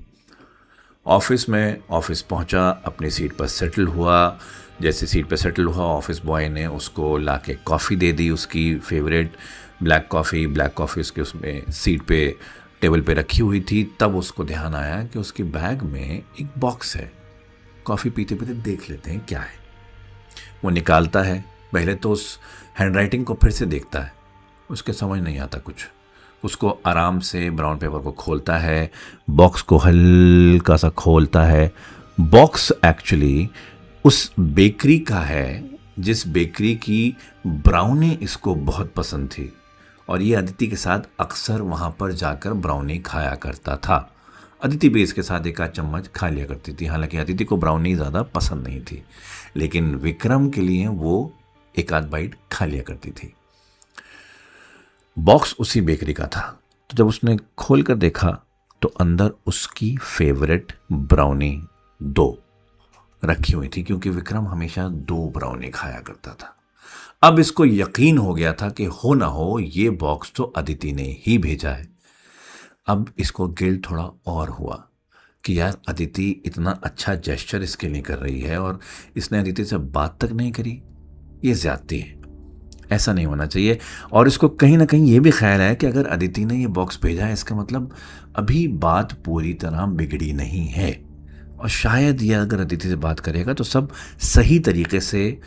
ऑफिस पहुंचा, अपनी सीट पर सेटल हुआ। जैसे सीट पर सेटल हुआ, ऑफिस बॉय ने उसको लाके कॉफ़ी दे दी, उसकी फेवरेट ब्लैक कॉफ़ी उसके उसमें सीट पे टेबल पे रखी हुई थी। तब उसको ध्यान आया कि उसके बैग में एक बॉक्स है। कॉफ़ी पीते पीते देख लेते हैं क्या है। वो निकालता है, पहले तो उस हैंडराइटिंग को फिर से देखता है, उसके समझ नहीं आता कुछ। उसको आराम से ब्राउन पेपर को खोलता है, बॉक्स को हल्का सा खोलता है। बॉक्स एक्चुअली उस बेकरी का है जिस बेकरी की ब्राउनी इसको बहुत पसंद थी, और ये अदिति के साथ अक्सर वहाँ पर जाकर ब्राउनी खाया करता था। अदिति भी इसके साथ एक आध चम्मच खा लिया करती थी। हालांकि अदिति को ब्राउनी ज़्यादा पसंद नहीं थी, लेकिन विक्रम के लिए वो एक आध बाइट खा लिया करती थी। बॉक्स उसी बेकरी का था, तो जब उसने खोल कर देखा तो अंदर उसकी फेवरेट ब्राउनी 2 रखी हुई थी, क्योंकि विक्रम हमेशा 2 ब्राउनी खाया करता था। अब इसको यकीन हो गया था कि हो ना हो ये बॉक्स तो अदिति ने ही भेजा है। अब इसको गिल्ट थोड़ा और हुआ कि यार अदिति इतना अच्छा जेस्चर इसके लिए कर रही है और इसने अदिति से बात तक नहीं करी, ये ज्यादती है, ऐसा नहीं होना चाहिए। और इसको कहीं ना कहीं ये भी ख्याल है कि अगर अदिति ने ये बॉक्स भेजा है इसका मतलब अभी बात पूरी तरह बिगड़ी नहीं है, और शायद ये अगर अदिति से बात करेगा तो सब सही तरीके से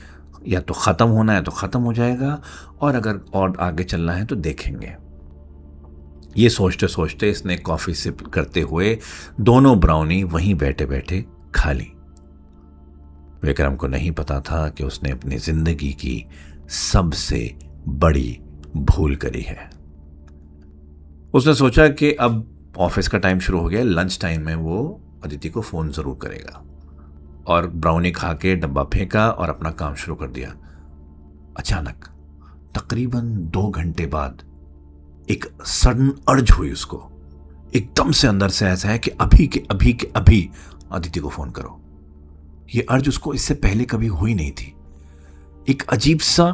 या तो ख़त्म होना है तो ख़त्म हो जाएगा, और अगर और आगे चलना है तो देखेंगे। ये सोचते सोचते इसने कॉफ़ी सिप करते हुए दोनों ब्राउनी वहीं बैठे बैठे खा ली। विक्रम को नहीं पता था कि उसने अपनी ज़िंदगी की सबसे बड़ी भूल करी है। उसने सोचा कि अब ऑफिस का टाइम शुरू हो गया, लंच टाइम में वो अदिति को फ़ोन ज़रूर करेगा, और ब्राउनी खा के डब्बा फेंका और अपना काम शुरू कर दिया। अचानक तकरीबन 2 घंटे बाद एक सडन अर्ज हुई उसको, एकदम से अंदर से ऐसा है कि अभी के अभी अदिति को फ़ोन करो। ये अर्ज उसको इससे पहले कभी हुई नहीं थी। एक अजीब सा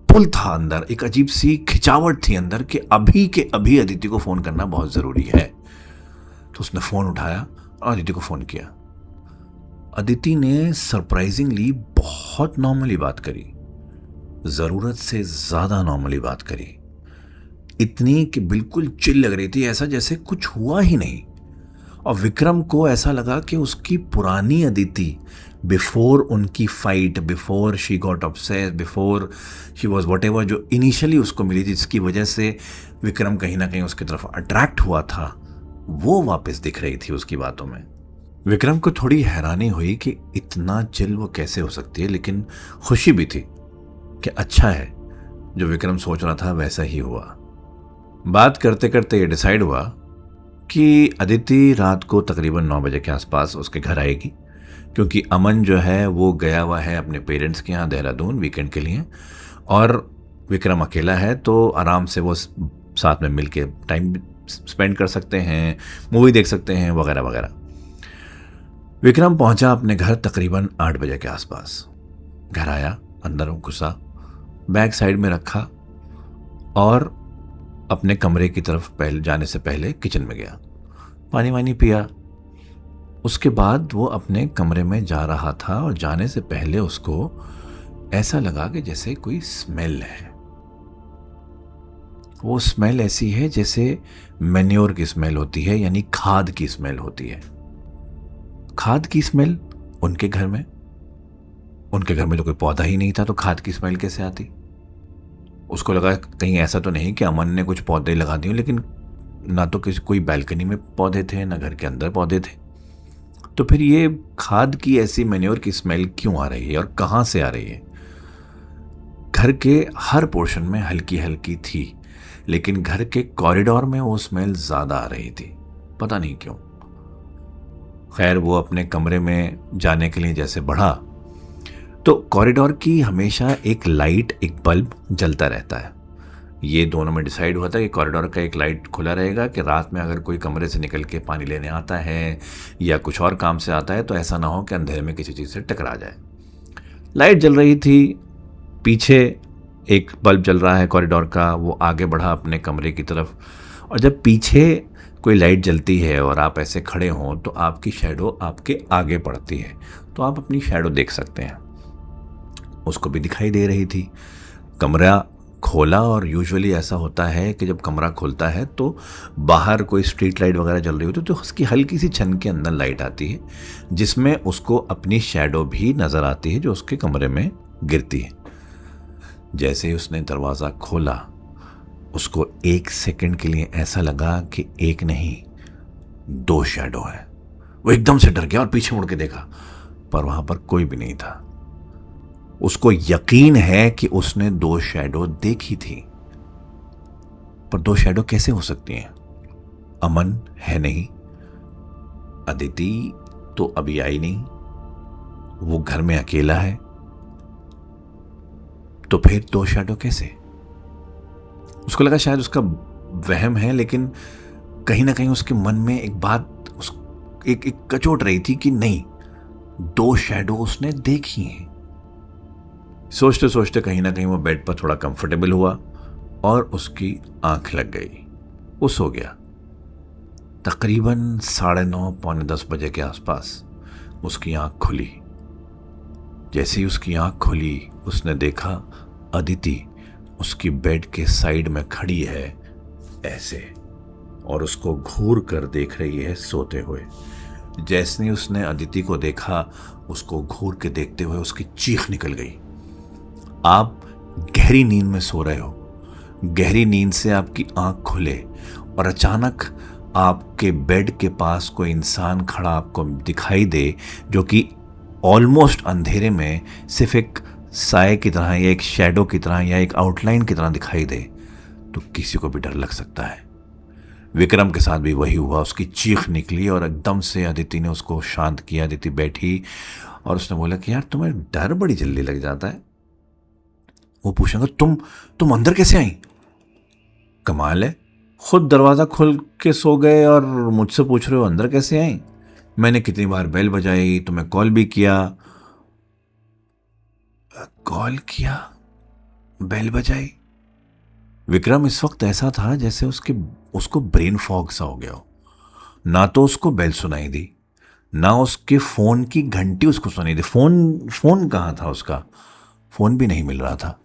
पुल था अंदर, एक अजीब सी खिंचावट थी अंदर कि अभी के अभी अदिति को फ़ोन करना बहुत ज़रूरी है। तो उसने फ़ोन उठाया और अदिति को फ़ोन किया। अदिति ने सरप्राइजिंगली बहुत नॉर्मली बात करी, ज़रूरत से ज़्यादा नॉर्मली बात करी, इतनी कि बिल्कुल चिल लग रही थी, ऐसा जैसे कुछ हुआ ही नहीं। और विक्रम को ऐसा लगा कि उसकी पुरानी अदिति, बिफोर उनकी fight, before she got upset, before she was what ever, जो इनिशियली उसको मिली थी जिसकी वजह से विक्रम कहीं ना कहीं उसकी तरफ अट्रैक्ट हुआ था, वो वापस दिख रही थी उसकी बातों में। विक्रम को थोड़ी हैरानी हुई कि इतना चिल वो कैसे हो सकती है, लेकिन खुशी भी थी कि अच्छा है जो विक्रम सोच रहा था वैसा ही हुआ। बात करते करते ये डिसाइड हुआ कि अदिति रात को तकरीबन 9 बजे के आसपास उसके घर आएगी, क्योंकि अमन जो है वो गया हुआ है अपने पेरेंट्स के यहाँ देहरादून वीकेंड के लिए, और विक्रम अकेला है, तो आराम से वो साथ में मिल के टाइम स्पेंड कर सकते हैं, मूवी देख सकते हैं वगैरह वगैरह। विक्रम पहुंचा अपने घर तकरीबन 8 बजे के आसपास। घर आया, अंदर घुसा, बैग साइड में रखा और अपने कमरे की तरफ पहले जाने से पहले किचन में गया, पानी वानी पिया। उसके बाद वो अपने कमरे में जा रहा था और जाने से पहले उसको ऐसा लगा कि जैसे कोई स्मेल है। वो स्मेल ऐसी है जैसे मैन्योर की स्मेल होती है, यानी खाद की स्मेल होती है। खाद की स्मेल उनके घर में तो कोई पौधा ही नहीं था, तो खाद की स्मेल कैसे आती? उसको लगा कहीं ऐसा तो नहीं कि अमन ने कुछ पौधे लगा दिए, लेकिन ना तो किसी कोई बैल्कनी में पौधे थे ना घर के अंदर पौधे थे, तो फिर ये खाद की ऐसी मैन्योर की स्मेल क्यों आ रही है और कहाँ से आ रही है? घर के हर पोर्शन में हल्की हल्की थी, लेकिन घर के कॉरिडोर में वो स्मेल ज़्यादा आ रही थी, पता नहीं क्यों। खैर वो अपने कमरे में जाने के लिए जैसे बढ़ा तो कॉरिडोर की हमेशा एक लाइट, एक बल्ब जलता रहता है। ये दोनों में डिसाइड हुआ था कि कॉरिडोर का एक लाइट खुला रहेगा कि रात में अगर कोई कमरे से निकल के पानी लेने आता है या कुछ और काम से आता है तो ऐसा ना हो कि अंधेरे में किसी चीज़ से टकरा जाए। लाइट जल रही थी, पीछे एक बल्ब जल रहा है कॉरिडोर का। वो आगे बढ़ा अपने कमरे की तरफ, और जब पीछे कोई लाइट जलती है और आप ऐसे खड़े हों तो आपकी शैडो आपके आगे पड़ती है, तो आप अपनी शैडो देख सकते हैं। उसको भी दिखाई दे रही थी। कमरा खोला, और यूजुअली ऐसा होता है कि जब कमरा खुलता है तो बाहर कोई स्ट्रीट लाइट वगैरह जल रही होती है तो उसकी हल्की सी छन के अंदर लाइट आती है जिसमें उसको अपनी शैडो भी नज़र आती है जो उसके कमरे में गिरती है। जैसे ही उसने दरवाज़ा खोला, उसको 1 सेकंड के लिए ऐसा लगा कि एक नहीं 2 शैडो है। वो एकदम से डर गया और पीछे मुड़ के देखा, पर वहां पर कोई भी नहीं था। उसको यकीन है कि उसने 2 शैडो देखी थी, पर 2 शैडो कैसे हो सकती हैं? अमन है नहीं, अदिति तो अभी आई नहीं, वो घर में अकेला है, तो फिर 2 शैडो कैसे? उसको लगा शायद उसका वहम है, लेकिन कहीं ना कहीं उसके मन में एक बात एक कचोट रही थी कि नहीं, 2 शैडो उसने देखी हैं। सोचते सोचते कहीं ना कहीं वो बेड पर थोड़ा कंफर्टेबल हुआ और उसकी आंख लग गई। वो सो गया। तकरीबन 9:30 पौने 10 बजे के आसपास उसकी आंख खुली। जैसे ही उसकी आंख खुली, उसने देखा अदिति उसकी बेड के साइड में खड़ी है ऐसे, और उसको घूर कर देख रही है सोते हुए। जैसे ही उसने अदिति को देखा, उसको घूर के देखते हुए उसकी चीख निकल गई। आप गहरी नींद में सो रहे हो, गहरी नींद से आपकी आंख खुले और अचानक आपके बेड के पास कोई इंसान खड़ा आपको दिखाई दे, जो कि ऑलमोस्ट अंधेरे में सिर्फ एक साए की तरह या एक शैडो की तरह या एक आउटलाइन की तरह दिखाई दे, तो किसी को भी डर लग सकता है। विक्रम के साथ भी वही हुआ। उसकी चीख निकली और एकदम से अदिति ने उसको शांत किया। अदिति बैठी और उसने बोला कि यार, तुम्हें डर बड़ी जल्दी लग जाता है। वो पूछेंगे तुम अंदर कैसे आई? कमाल है, खुद दरवाज़ा खोल के सो गए और मुझसे पूछ रहे हो अंदर कैसे आई? मैंने कितनी बार बेल बजाई, तुम्हें कॉल भी किया। कॉल किया, बेल बजाई? विक्रम इस वक्त ऐसा था जैसे उसको ब्रेन फॉग सा हो गया हो। ना तो उसको बेल सुनाई दी, ना उसके फोन की घंटी उसको सुनाई दी। फोन कहाँ था उसका? फोन भी नहीं मिल रहा था।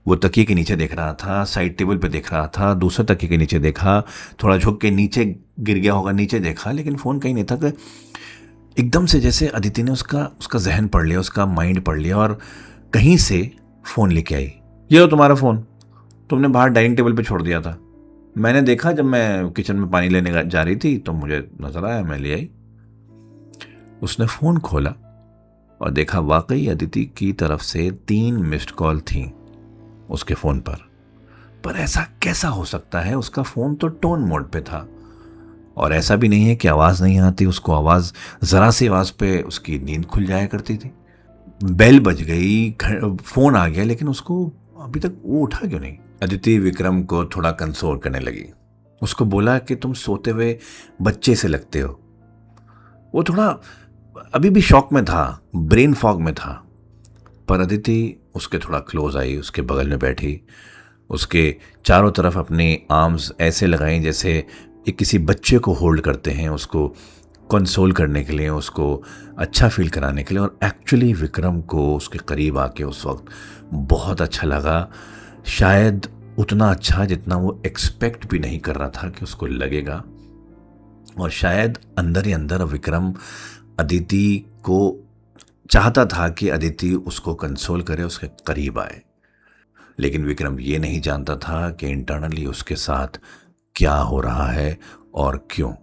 वो तकिए के नीचे देख रहा था, साइड टेबल पे देख रहा था, दूसरे तकिए के नीचे देखा, थोड़ा झुक के नीचे गिर गया होगा, नीचे देखा, लेकिन फ़ोन कहीं नहीं था। एकदम से जैसे अदिति ने उसका जहन पढ़ लिया, उसका माइंड पढ़ लिया और कहीं से फ़ोन लेके आई। ये लो तुम्हारा फ़ोन, तुमने बाहर डाइनिंग टेबल पे छोड़ दिया था। मैंने देखा जब मैं किचन में पानी लेने जा रही थी तो मुझे नज़र आया, मैं ले आई। उसने फ़ोन खोला और देखा वाकई अदिति की तरफ से 3 मिस्ड कॉल थी उसके फ़ोन पर ऐसा कैसा हो सकता है? उसका फ़ोन तो टोन मोड पे था और ऐसा भी नहीं है कि आवाज़ नहीं आती। उसको आवाज़, ज़रा सी आवाज़ पे उसकी नींद खुल जाया करती थी। बेल बज गई, फ़ोन आ गया, लेकिन उसको अभी तक वो उठा क्यों नहीं? अदिति विक्रम को थोड़ा कंसोल करने लगी। उसको बोला कि तुम सोते हुए बच्चे से लगते हो। वो थोड़ा अभी भी शॉक में था, ब्रेन फॉग में था। पर अदिति उसके थोड़ा क्लोज आई, उसके बगल में बैठी, उसके चारों तरफ अपनी आर्म्स ऐसे लगाई जैसे एक किसी बच्चे को होल्ड करते हैं, उसको कंसोल करने के लिए, उसको अच्छा फील कराने के लिए। और एक्चुअली विक्रम को उसके करीब आके उस वक्त बहुत अच्छा लगा, शायद उतना अच्छा जितना वो एक्सपेक्ट भी नहीं कर रहा था कि उसको लगेगा। और शायद अंदर ही अंदर विक्रम अदिति को चाहता था कि अदिति उसको कंसोल करे, उसके करीब आए। लेकिन विक्रम ये नहीं जानता था कि इंटरनली उसके साथ क्या हो रहा है और क्यों।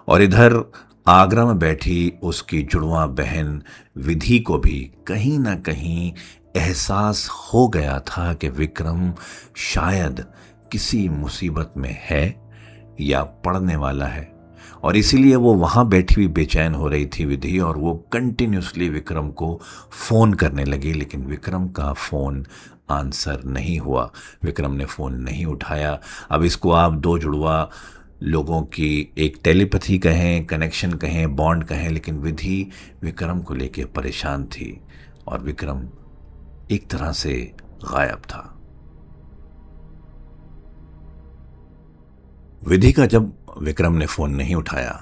और इधर आगरा में बैठी उसकी जुड़वा बहन विधि को भी कहीं ना कहीं एहसास हो गया था कि विक्रम शायद किसी मुसीबत में है या पड़ने वाला है। और इसीलिए वो वहाँ बैठी हुई बेचैन हो रही थी विधि, और वो कंटिन्यूसली विक्रम को फ़ोन करने लगी। लेकिन विक्रम का फ़ोन आंसर नहीं हुआ, विक्रम ने फ़ोन नहीं उठाया। अब इसको आप 2 जुड़वा लोगों की एक टेलीपैथी कहें, कनेक्शन कहें, बॉन्ड कहें, लेकिन विधि विक्रम को लेके परेशान थी और विक्रम एक तरह से गायब था। विधि का जब विक्रम ने फ़ोन नहीं उठाया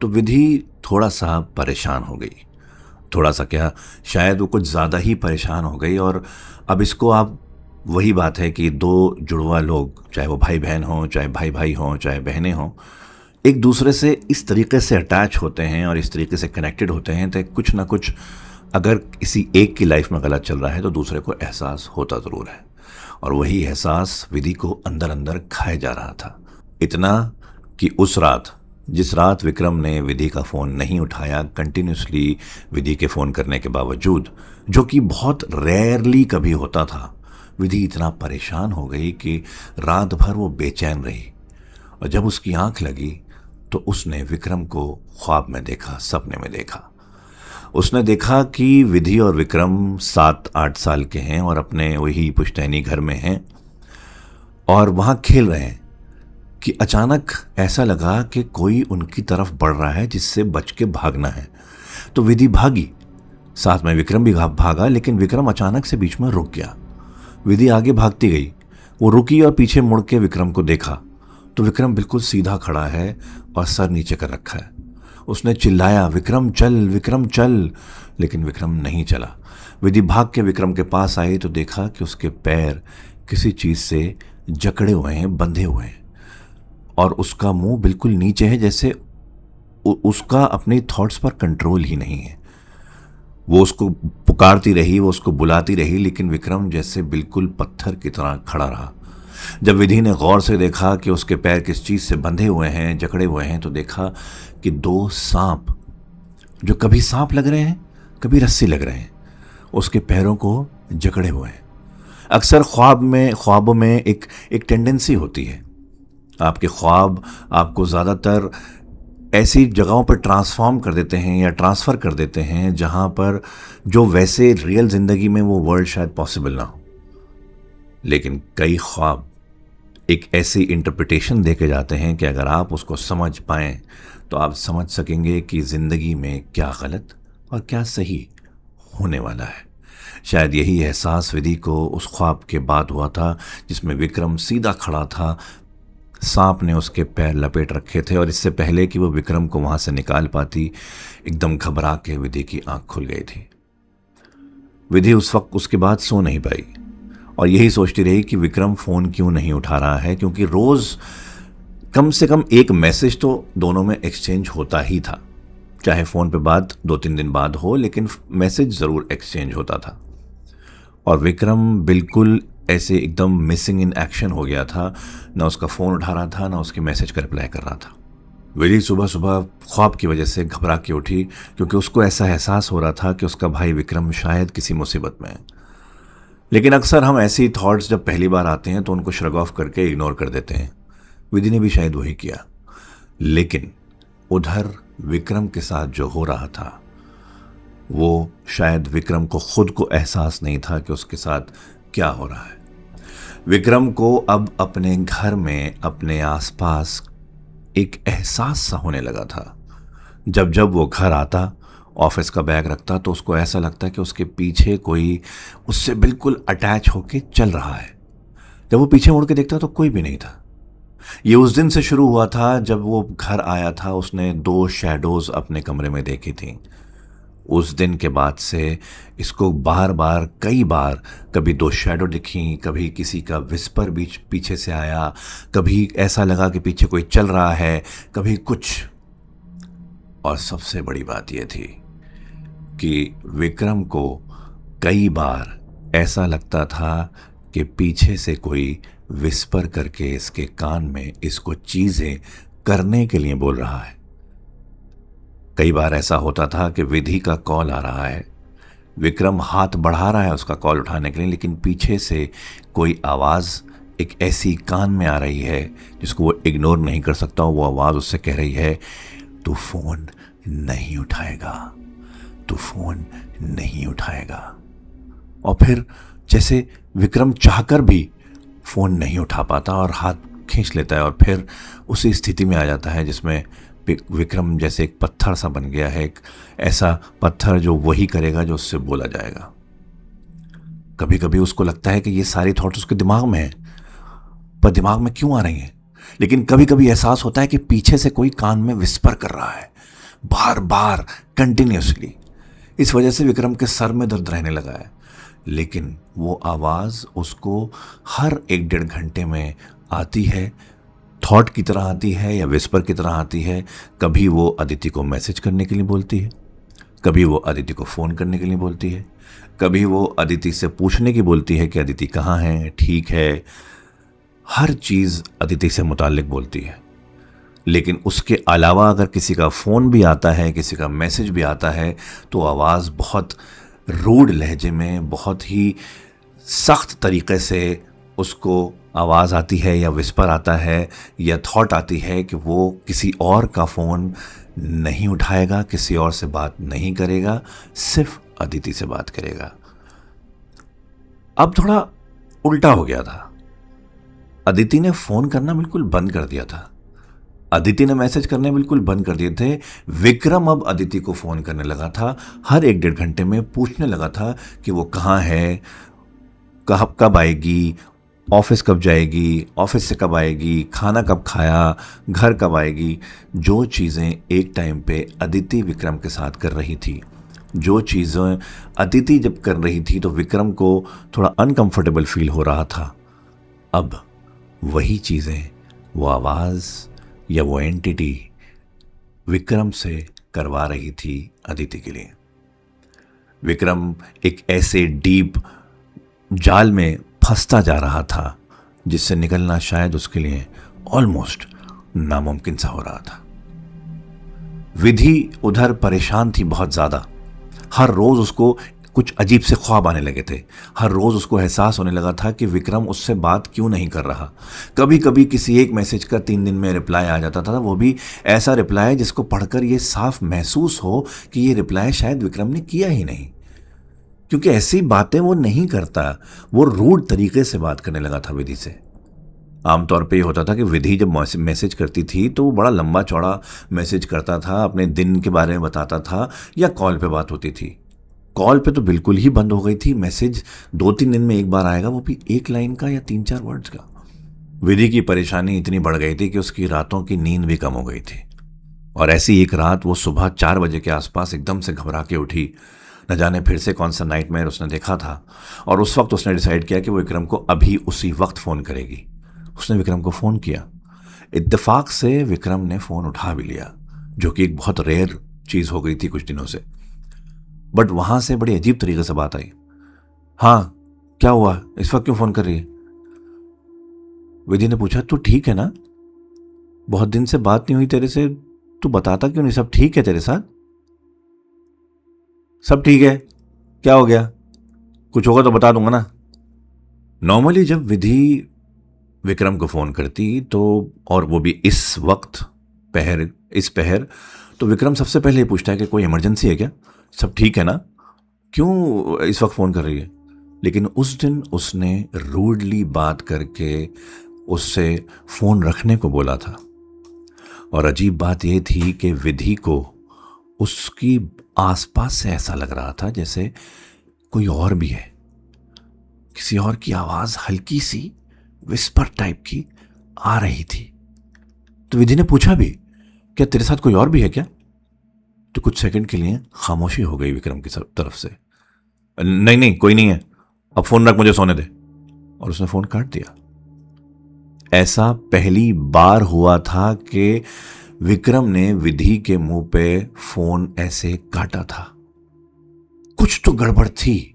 तो विधि थोड़ा सा परेशान हो गई। थोड़ा सा क्या, शायद वो कुछ ज़्यादा ही परेशान हो गई। और अब इसको आप, वही बात है कि 2 जुड़वा लोग, चाहे वो भाई बहन हों, चाहे भाई भाई हों, चाहे बहनें हों, एक दूसरे से इस तरीके से अटैच होते हैं और इस तरीके से कनेक्टेड होते हैं तो कुछ ना कुछ अगर किसी एक की लाइफ में गलत चल रहा है तो दूसरे को एहसास होता ज़रूर है, और वही एहसास विधि को अंदर अंदर खाए जा रहा था। इतना कि उस रात, जिस रात विक्रम ने विधि का फ़ोन नहीं उठाया, कंटिन्यूसली विधि के फ़ोन करने के बावजूद, जो कि बहुत रेयरली कभी होता था, विधि इतना परेशान हो गई कि रात भर वो बेचैन रही। और जब उसकी आंख लगी तो उसने विक्रम को ख्वाब में देखा, सपने में देखा। उसने देखा कि विधि और विक्रम 7-8 साल के हैं और अपने वही पुश्तैनी घर में हैं और वहाँ खेल रहे हैं कि अचानक ऐसा लगा कि कोई उनकी तरफ बढ़ रहा है जिससे बच के भागना है। तो विधि भागी, साथ में विक्रम भी भागा, लेकिन विक्रम अचानक से बीच में रुक गया। विधि आगे भागती गई, वो रुकी और पीछे मुड़ के विक्रम को देखा तो विक्रम बिल्कुल सीधा खड़ा है और सर नीचे कर रखा है। उसने चिल्लाया, विक्रम चल, विक्रम चल, लेकिन विक्रम नहीं चला। विधि भाग के विक्रम के पास आई तो देखा कि उसके पैर किसी चीज़ से जकड़े हुए हैं, बंधे हुए हैं, और उसका मुंह बिल्कुल नीचे है, जैसे उसका अपने थॉट्स पर कंट्रोल ही नहीं है। वो उसको पुकारती रही, वो उसको बुलाती रही, लेकिन विक्रम जैसे बिल्कुल पत्थर की तरह खड़ा रहा। जब विधि ने गौर से देखा कि उसके पैर किस चीज़ से बंधे हुए हैं, जकड़े हुए हैं, तो देखा कि 2 सांप, जो कभी सांप लग रहे हैं कभी रस्सी लग रहे हैं, उसके पैरों को जकड़े हुए हैं। अक्सर ख्वाबों में एक टेंडेंसी होती है, आपके ख्वाब आपको ज़्यादातर ऐसी जगहों पर ट्रांसफॉर्म कर देते हैं या ट्रांसफ़र कर देते हैं जहाँ पर जो वैसे रियल ज़िंदगी में वो वर्ल्ड शायद पॉसिबल ना हो। लेकिन कई ख्वाब एक ऐसी इंटरप्रिटेशन दे के जाते हैं कि अगर आप उसको समझ पाएँ तो आप समझ सकेंगे कि ज़िंदगी में क्या गलत और क्या सही होने वाला है। शायद यही एहसास विधि को उस ख्वाब के बाद हुआ था जिसमें विक्रम सीधा खड़ा था, सांप ने उसके पैर लपेट रखे थे, और इससे पहले कि वो विक्रम को वहाँ से निकाल पाती, एकदम घबरा के विधि की आंख खुल गई थी। विधि उस वक्त उसके बाद सो नहीं पाई और यही सोचती रही कि विक्रम फ़ोन क्यों नहीं उठा रहा है, क्योंकि रोज़ कम से कम एक मैसेज तो दोनों में एक्सचेंज होता ही था, चाहे फ़ोन पे बात 2-3 दिन बाद हो, लेकिन मैसेज ज़रूर एक्सचेंज होता था। और विक्रम बिल्कुल ऐसे एकदम मिसिंग इन एक्शन हो गया था, ना उसका फ़ोन उठा रहा था, ना उसके मैसेज का रिप्लाई कर रहा था। विधि सुबह सुबह ख्वाब की वजह से घबरा के उठी, क्योंकि उसको ऐसा एहसास हो रहा था कि उसका भाई विक्रम शायद किसी मुसीबत में है। लेकिन अक्सर हम ऐसी थॉट्स जब पहली बार आते हैं तो उनको श्रग ऑफ करके इग्नोर कर देते हैं। विधि ने भी शायद वही किया, लेकिन उधर विक्रम के साथ जो हो रहा था वो शायद विक्रम को खुद को एहसास नहीं था कि उसके साथ क्या हो रहा है। विक्रम को अब अपने घर में, अपने आसपास एक एहसास सा होने लगा था। जब जब वो घर आता, ऑफिस का बैग रखता, तो उसको ऐसा लगता कि उसके पीछे कोई उससे बिल्कुल अटैच होके चल रहा है। जब वो पीछे मुड़ के देखता तो कोई भी नहीं था। ये उस दिन से शुरू हुआ था जब वो घर आया था, उसने 2 शैडोज़ अपने कमरे में देखी थी। उस दिन के बाद से इसको बार बार, कई बार, कभी 2 शैडो दिखी, कभी किसी का विस्पर बीच पीछे से आया, कभी ऐसा लगा कि पीछे कोई चल रहा है, कभी कुछ। और सबसे बड़ी बात यह थी कि विक्रम को कई बार ऐसा लगता था कि पीछे से कोई विस्पर करके इसके कान में इसको चीज़ें करने के लिए बोल रहा है। कई बार ऐसा होता था कि विधि का कॉल आ रहा है, विक्रम हाथ बढ़ा रहा है उसका कॉल उठाने के लिए, लेकिन पीछे से कोई आवाज़ एक ऐसी कान में आ रही है जिसको वो इग्नोर नहीं कर सकता। वो आवाज़ उससे कह रही है, तू फ़ोन नहीं उठाएगा, तू फ़ोन नहीं उठाएगा। और फिर जैसे विक्रम चाहकर भी फ़ोन नहीं उठा पाता और हाथ खींच लेता है, और फिर उसी स्थिति में आ जाता है जिसमें विक्रम जैसे एक पत्थर सा बन गया है, एक ऐसा पत्थर जो वही करेगा जो उससे बोला जाएगा। कभी कभी उसको लगता है कि ये सारी थॉट्स उसके दिमाग में है, पर दिमाग में क्यों आ रही हैं। लेकिन कभी कभी एहसास होता है कि पीछे से कोई कान में विस्पर कर रहा है, बार बार, कंटिन्यूसली। इस वजह से विक्रम के सर में दर्द रहने लगा है। लेकिन वो आवाज़ उसको हर 1-1.5 घंटे में आती है, थॉट की तरह आती है या विस्पर की तरह आती है। कभी वो अदिति को मैसेज करने के लिए बोलती है, कभी वो अदिति को फ़ोन करने के लिए बोलती है, कभी वो अदिति से पूछने की बोलती है कि अदिति कहाँ है, ठीक है। हर चीज़ अदिति से मुताल्लिक बोलती है। लेकिन उसके अलावा अगर किसी का फ़ोन भी आता है, किसी का मैसेज भी आता है, तो आवाज़ बहुत रूड लहजे में, बहुत ही सख्त तरीक़े से उसको आवाज़ आती है, या विस्पर आता है, या थॉट आती है कि वो किसी और का फ़ोन नहीं उठाएगा, किसी और से बात नहीं करेगा, सिर्फ अदिति से बात करेगा। अब थोड़ा उल्टा हो गया था। अदिति ने फ़ोन करना बिल्कुल बंद कर दिया था। अदिति ने मैसेज करने बिल्कुल बंद कर दिए थे। विक्रम अब अदिति को फ़ोन करने लगा था, हर 1-1.5 घंटे में पूछने लगा था कि वो कहाँ है, कब आएगी, ऑफिस कब जाएगी, ऑफिस से कब आएगी, खाना कब खाया, घर कब आएगी। जो चीज़ें एक टाइम पे अदिति विक्रम के साथ कर रही थी, जो चीज़ें अदिति जब कर रही थी तो विक्रम को थोड़ा अनकंफर्टेबल फील हो रहा था, अब वही चीज़ें, वो आवाज़ या वो एंटिटी विक्रम से करवा रही थी अदिति के लिए। विक्रम एक ऐसे डीप जाल में फंसता जा रहा था जिससे निकलना शायद उसके लिए ऑलमोस्ट नामुमकिन सा हो रहा था। विधि उधर परेशान थी बहुत ज़्यादा। हर रोज़ उसको कुछ अजीब से ख्वाब आने लगे थे। हर रोज़ उसको एहसास होने लगा था कि विक्रम उससे बात क्यों नहीं कर रहा। कभी कभी किसी एक मैसेज का 3 दिन में रिप्लाई आ जाता था, वो भी ऐसा रिप्लाई जिसको पढ़कर ये साफ महसूस हो कि ये रिप्लाई शायद विक्रम ने किया ही नहीं, क्योंकि ऐसी बातें वो नहीं करता। वो रूड तरीके से बात करने लगा था विधि से। आमतौर पे ये होता था कि विधि जब मैसेज करती थी तो वो बड़ा लंबा चौड़ा मैसेज करता था, अपने दिन के बारे में बताता था, या कॉल पे बात होती थी। कॉल पे तो बिल्कुल ही बंद हो गई थी। मैसेज 2-3 दिन में एक बार आएगा, वो भी 1 लाइन का या 3-4 वर्ड्स का। विधि की परेशानी इतनी बढ़ गई थी कि उसकी रातों की नींद भी कम हो गई थी। और ऐसी एक रात वो सुबह 4 बजे के आसपास एकदम से घबरा के उठी। न जाने फिर से कौन सा नाइटमेयर उसने देखा था, और उस वक्त उसने डिसाइड किया कि वो विक्रम को अभी उसी वक्त फ़ोन करेगी। उसने विक्रम को फ़ोन किया। इत्तेफाक से विक्रम ने फ़ोन उठा भी लिया, जो कि एक बहुत रेयर चीज़ हो गई थी कुछ दिनों से। बट वहाँ से बड़ी अजीब तरीके से बात आई। हाँ, क्या हुआ, इस वक्त क्यों फ़ोन कर रही है? विधि ने पूछा, तू ठीक है ना? बहुत दिन से बात नहीं हुई तेरे से, तू बताता क्यों नहीं? सब ठीक है तेरे साथ? सब ठीक है। क्या हो गया? कुछ होगा तो बता दूंगा ना। नॉर्मली जब विधि विक्रम को फ़ोन करती तो, और वो भी इस वक्त इस पहर, तो विक्रम सबसे पहले ये पूछता है कि कोई इमरजेंसी है क्या, सब ठीक है ना, क्यों इस वक्त फ़ोन कर रही है? लेकिन उस दिन उसने रूडली बात करके उससे फ़ोन रखने को बोला था। और अजीब बात यह थी कि विधि को उसकी आसपास से ऐसा लग रहा था जैसे कोई और भी है। किसी और की आवाज़ हल्की सी विस्पर टाइप की आ रही थी। तो विधि ने पूछा भी, क्या तेरे साथ कोई और भी है क्या? तो कुछ सेकंड के लिए खामोशी हो गई विक्रम की तरफ से। नहीं नहीं, कोई नहीं है, अब फ़ोन रख, मुझे सोने दे। और उसने फ़ोन काट दिया। ऐसा पहली बार हुआ था कि विक्रम ने विधि के मुंह पे फ़ोन ऐसे काटा था। कुछ तो गड़बड़ थी।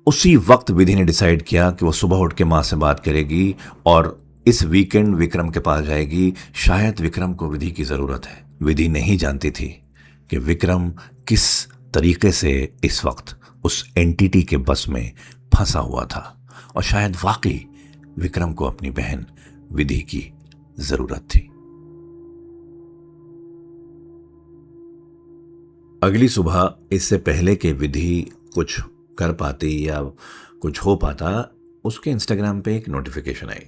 उसी वक्त विधि ने डिसाइड किया कि वो सुबह उठ के माँ से बात करेगी और इस वीकेंड विक्रम के पास जाएगी। शायद विक्रम को विधि की ज़रूरत है। विधि नहीं जानती थी कि विक्रम किस तरीके से इस वक्त उस एंटिटी के बस में फंसा हुआ था, और शायद वाकई विक्रम को अपनी बहन विधि की ज़रूरत थी। अगली सुबह, इससे पहले कि विधि कुछ कर पाती या कुछ हो पाता, उसके इंस्टाग्राम पे एक नोटिफिकेशन आई।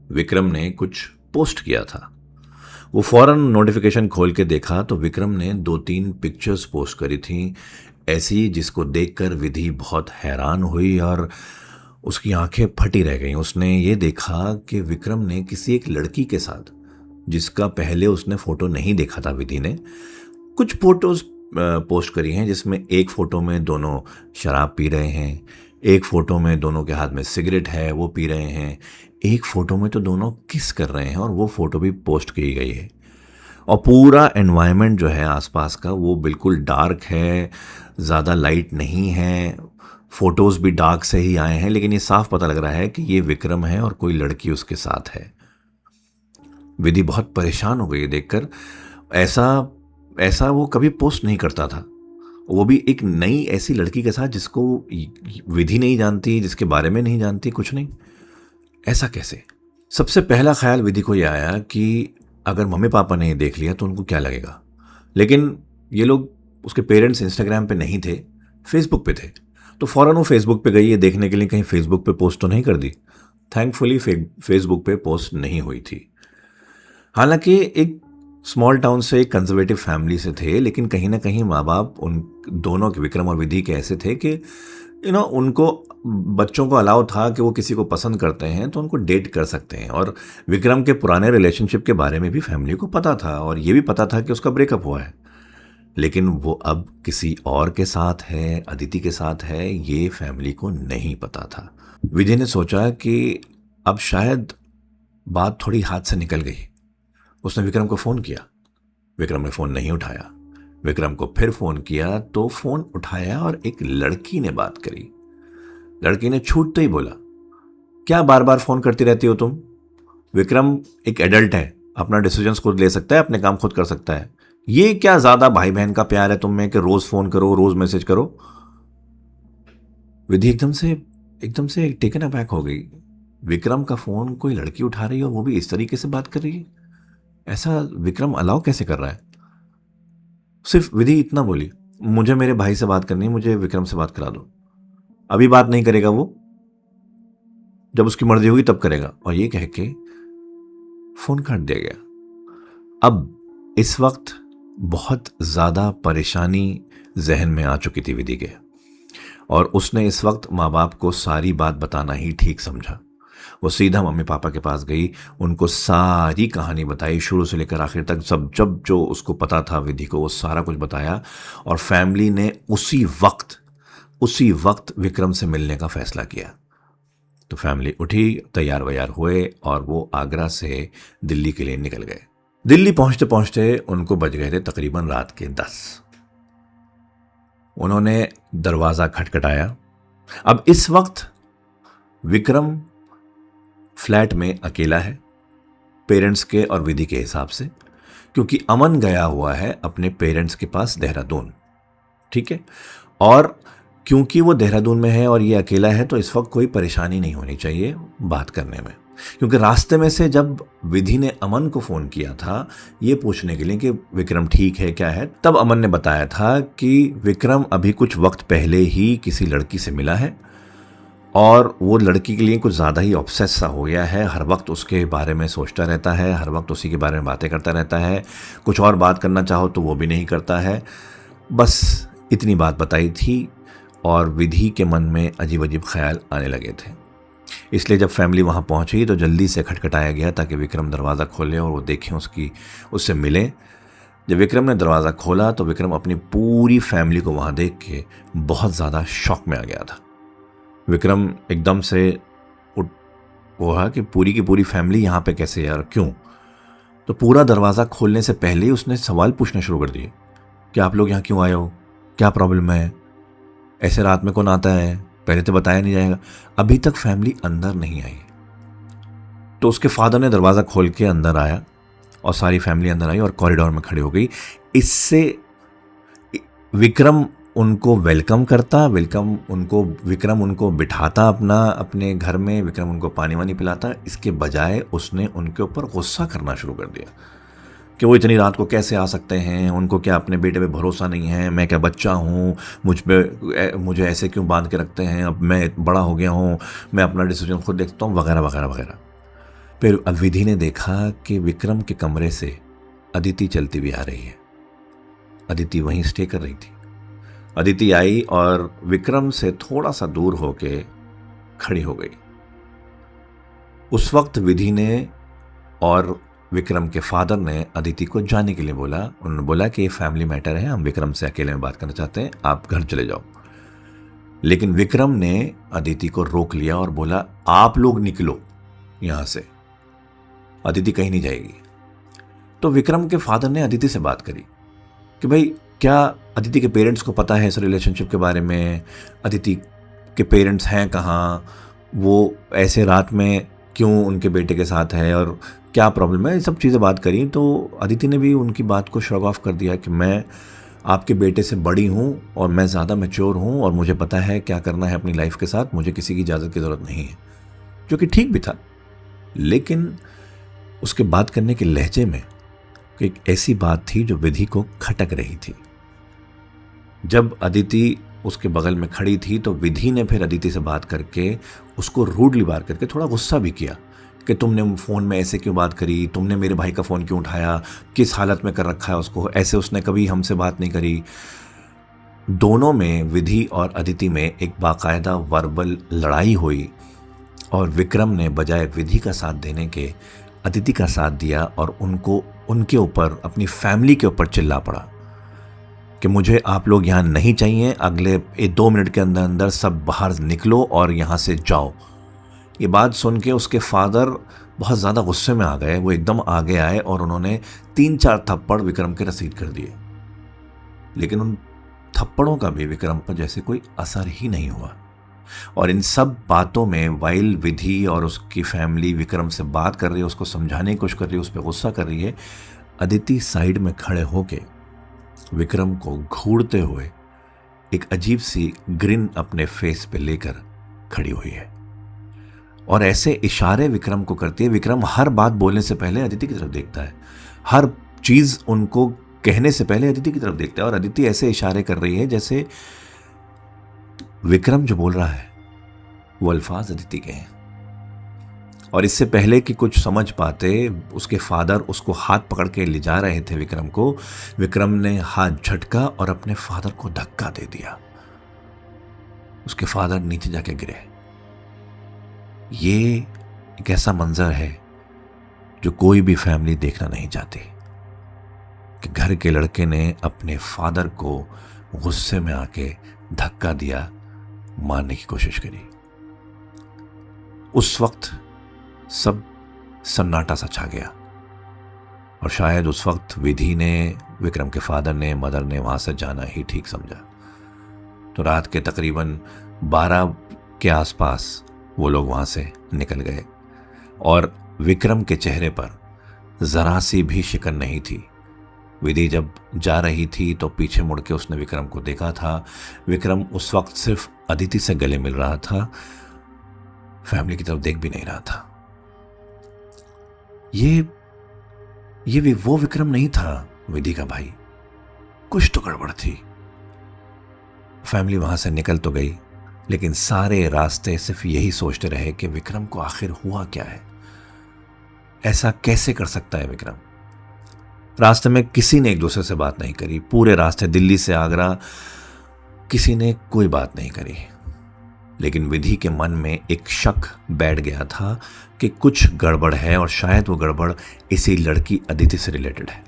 विक्रम ने कुछ पोस्ट किया था। वो फौरन नोटिफिकेशन खोल के देखा तो विक्रम ने 2-3 पिक्चर्स पोस्ट करी थी ऐसी, जिसको देखकर विधि बहुत हैरान हुई और उसकी आंखें फटी रह गईं। उसने ये देखा कि विक्रम ने किसी एक लड़की के साथ, जिसका पहले उसने फ़ोटो नहीं देखा था विधि ने, कुछ फ़ोटोज़ पोस्ट करी हैं, जिसमें एक फ़ोटो में दोनों शराब पी रहे हैं, एक फ़ोटो में दोनों के हाथ में सिगरेट है, वो पी रहे हैं, एक फ़ोटो में तो दोनों किस कर रहे हैं, और वो फ़ोटो भी पोस्ट की गई है। और पूरा एनवायरनमेंट जो है आसपास का वो बिल्कुल डार्क है, ज़्यादा लाइट नहीं है, फोटोज़ भी डार्क से ही आए हैं, लेकिन ये साफ पता लग रहा है कि ये विक्रम है और कोई लड़की उसके साथ है। विधि बहुत परेशान हो गई देखकर। ऐसा ऐसा वो कभी पोस्ट नहीं करता था, वो भी एक नई ऐसी लड़की के साथ जिसको विधि नहीं जानती, जिसके बारे में नहीं जानती कुछ नहीं। ऐसा कैसे? सबसे पहला ख्याल विधि को यह आया कि अगर मम्मी पापा ने ये देख लिया तो उनको क्या लगेगा। लेकिन ये लोग, उसके पेरेंट्स इंस्टाग्राम पे नहीं थे, फेसबुक पे थे, तो फ़ौरन वो फेसबुक पे गई ये देखने के लिए कहीं फेसबुक पे पोस्ट तो नहीं कर दी। थैंकफुली फेसबुक पे पोस्ट नहीं हुई थी। हालांकि एक स्मॉल टाउन से, एक कंजर्वेटिव फैमिली से थे, लेकिन कहीं ना कहीं माँ बाप उन दोनों के, विक्रम और विधि के, ऐसे थे कि उनको, बच्चों को अलाउ था कि वो किसी को पसंद करते हैं तो उनको डेट कर सकते हैं। और विक्रम के पुराने रिलेशनशिप के बारे में भी फैमिली को पता था और ये भी पता था कि उसका ब्रेकअप हुआ है, लेकिन वो अब किसी और के साथ है, अदिति के साथ है, ये फैमिली को नहीं पता था। विजय ने सोचा कि अब शायद बात थोड़ी हाथ से निकल गई। उसने विक्रम को फ़ोन किया, विक्रम ने फ़ोन नहीं उठाया। विक्रम को फिर फ़ोन किया तो फ़ोन उठाया और एक लड़की ने बात करी। लड़की ने छूटते ही बोला, क्या बार बार फ़ोन करती रहती हो तुम? विक्रम एक एडल्ट है, अपना डिसीजंस खुद ले सकता है, अपने काम खुद कर सकता है। ये क्या ज़्यादा भाई बहन का प्यार है तुम में कि रोज़ फ़ोन करो, रोज़ मैसेज करो? विधि एकदम से टेकन अबैक हो गई। विक्रम का फ़ोन कोई लड़की उठा रही है और वो भी इस तरीके से बात कर रही है? ऐसा विक्रम अलाउ कैसे कर रहा है? सिर्फ विधि इतना बोली, मुझे मेरे भाई से बात करनी है, मुझे विक्रम से बात करा दो। अभी बात नहीं करेगा वो, जब उसकी मर्जी होगी तब करेगा। और ये कह के फोन काट दिया गया। अब इस वक्त बहुत ज्यादा परेशानी जहन में आ चुकी थी विधि के, और उसने इस वक्त माँ बाप को सारी बात बताना ही ठीक समझा। वो सीधा मम्मी पापा के पास गई, उनको सारी कहानी बताई, शुरू से लेकर आखिर तक, सब जब जो उसको पता था विधि को, वो सारा कुछ बताया। और फैमिली ने उसी वक्त विक्रम से मिलने का फैसला किया। तो फैमिली उठी, तैयार वैयार हुए और वो आगरा से दिल्ली के लिए निकल गए। दिल्ली पहुंचते पहुंचते उनको बज गए थे तकरीबन रात के 10। उन्होंने दरवाज़ा खटखटाया। अब इस वक्त विक्रम फ्लैट में अकेला है, पेरेंट्स के और विधि के हिसाब से, क्योंकि अमन गया हुआ है अपने पेरेंट्स के पास देहरादून। ठीक है, और क्योंकि वो देहरादून में है और ये अकेला है तो इस वक्त कोई परेशानी नहीं होनी चाहिए बात करने में। क्योंकि रास्ते में से जब विधि ने अमन को फ़ोन किया था ये पूछने के लिए कि विक्रम ठीक है क्या है, तब अमन ने बताया था कि विक्रम अभी कुछ वक्त पहले ही किसी लड़की से मिला है और वो लड़की के लिए कुछ ज़्यादा ही ऑब्सेस सा हो गया है, हर वक्त उसके बारे में सोचता रहता है, हर वक्त उसी के बारे में बातें करता रहता है, कुछ और बात करना चाहो तो वो भी नहीं करता है। बस इतनी बात बताई थी और विधि के मन में अजीब अजीब ख्याल आने लगे थे। इसलिए जब फैमिली वहाँ पहुँची तो जल्दी से खटखटाया गया ताकि विक्रम दरवाज़ा खोले और वो देखें, उससे मिले। जब विक्रम ने दरवाज़ा खोला तो विक्रम अपनी पूरी फैमिली को वहाँ देख के बहुत ज़्यादा शॉक में आ गया था। विक्रम एकदम से उठ हुआ कि पूरी की पूरी फैमिली यहाँ पे कैसे यार, क्यों? तो पूरा दरवाज़ा खोलने से पहले ही उसने सवाल पूछने शुरू कर दिए कि आप लोग यहाँ क्यों आए हो, क्या प्रॉब्लम है, ऐसे रात में कौन आता है, पहले तो बताया नहीं जाएगा। अभी तक फैमिली अंदर नहीं आई। तो उसके फादर ने दरवाज़ा खोल के अंदर आया और सारी फैमिली अंदर आई और कॉरिडोर में खड़ी हो गई। इससे विक्रम उनको वेलकम करता, विक्रम उनको बिठाता अपने घर में, विक्रम उनको पानी वानी पिलाता। इसके बजाय उसने उनके ऊपर गुस्सा करना शुरू कर दिया कि वो इतनी रात को कैसे आ सकते हैं, उनको क्या अपने बेटे पे भरोसा नहीं है, मैं क्या बच्चा हूँ, मुझे ऐसे क्यों बांध के रखते हैं, अब मैं बड़ा हो गया हूँ, मैं अपना डिसीजन खुद देखता हूँ, वगैरह वगैरह वगैरह। फिर विधि ने देखा कि विक्रम के कमरे से अदिति चलती हुई आ रही है। अदिति वहीं स्टे कर रही थी। अदिति आई और विक्रम से थोड़ा सा दूर होके खड़ी हो गई। उस वक्त विधि ने और विक्रम के फादर ने अदिति को जाने के लिए बोला। उन्होंने बोला कि ये फैमिली मैटर है, हम विक्रम से अकेले में बात करना चाहते हैं, आप घर चले जाओ। लेकिन विक्रम ने अदिति को रोक लिया और बोला, आप लोग निकलो यहां से, अदिति कहीं नहीं जाएगी। तो विक्रम के फादर ने अदिति से बात करी कि भाई क्या अदिति के पेरेंट्स को पता है इस रिलेशनशिप के बारे में, अदिति के पेरेंट्स हैं कहाँ, वो ऐसे रात में क्यों उनके बेटे के साथ है और क्या प्रॉब्लम है, ये सब चीज़ें बात करी। तो अदिति ने भी उनकी बात को श्रग ऑफ कर दिया कि मैं आपके बेटे से बड़ी हूँ और मैं ज़्यादा मैच्योर हूँ और मुझे पता है क्या करना है अपनी लाइफ के साथ, मुझे किसी की इजाज़त की ज़रूरत नहीं है, जो कि ठीक भी था। लेकिन उसके बात करने के लहजे में एक ऐसी बात थी जो विधि को खटक रही थी। जब अदिति उसके बगल में खड़ी थी तो विधि ने फिर अदिति से बात करके उसको रूडली बात करके थोड़ा गुस्सा भी किया कि तुमने फ़ोन में ऐसे क्यों बात करी, तुमने मेरे भाई का फ़ोन क्यों उठाया, किस हालत में कर रखा है उसको, ऐसे उसने कभी हमसे बात नहीं करी। दोनों में, विधि और अदिति में, एक बाकायदा वर्बल लड़ाई हुई और विक्रम ने बजाय विधि का साथ देने के अदिति का साथ दिया और उनको उनके ऊपर, अपनी फैमिली के ऊपर चिल्ला पड़ा कि मुझे आप लोग यहाँ नहीं चाहिए, अगले 2 मिनट के अंदर अंदर सब बाहर निकलो और यहाँ से जाओ। ये बात सुन के उसके फादर बहुत ज़्यादा गुस्से में आ गए। वो एकदम आगे आए और उन्होंने 3-4 थप्पड़ विक्रम के रसीद कर दिए। लेकिन उन थप्पड़ों का भी विक्रम पर जैसे कोई असर ही नहीं हुआ। और इन सब बातों में वाइल विधि और उसकी फैमिली विक्रम से बात कर रही है, उसको समझाने की कोशिश कर रही है, उस पर गुस्सा कर रही है, अदिति साइड में खड़े होके विक्रम को घूरते हुए एक अजीब सी ग्रिन अपने फेस पे लेकर खड़ी हुई है और ऐसे इशारे विक्रम को करती है। विक्रम हर बात बोलने से पहले अदिति की तरफ देखता है, हर चीज उनको कहने से पहले अदिति की तरफ देखता है और अदिति ऐसे इशारे कर रही है जैसे विक्रम जो बोल रहा है वो अल्फाज अदिति के हैं। और इससे पहले कि कुछ समझ पाते, उसके फादर उसको हाथ पकड़ के ले जा रहे थे विक्रम को, विक्रम ने हाथ झटका और अपने फादर को धक्का दे दिया। उसके फादर नीचे जाके गिरे। ये एक ऐसा मंजर है जो कोई भी फैमिली देखना नहीं चाहती कि घर के लड़के ने अपने फादर को गुस्से में आके धक्का दिया, मारने की कोशिश करी। उस वक्त सब सन्नाटा सा छा गया और शायद उस वक्त विधि ने, विक्रम के फादर ने, मदर ने वहां से जाना ही ठीक समझा। तो रात के तकरीबन 12 के आसपास वो लोग वहां से निकल गए और विक्रम के चेहरे पर जरा सी भी शिकन नहीं थी। विधि जब जा रही थी तो पीछे मुड़ के उसने विक्रम को देखा था। विक्रम उस वक्त सिर्फ अदिति से गले मिल रहा था, फैमिली की तरफ देख भी नहीं रहा था। ये भी वो विक्रम नहीं था विधि का भाई। कुछ तो गड़बड़ थी। फैमिली वहां से निकल तो गई, लेकिन सारे रास्ते सिर्फ यही सोचते रहे कि विक्रम को आखिर हुआ क्या है, ऐसा कैसे कर सकता है विक्रम। रास्ते में किसी ने एक दूसरे से बात नहीं करी। पूरे रास्ते दिल्ली से आगरा किसी ने कोई बात नहीं करी। लेकिन विधि के मन में एक शक बैठ गया था कि कुछ गड़बड़ है और शायद वो गड़बड़ इसी लड़की अदिति से रिलेटेड है।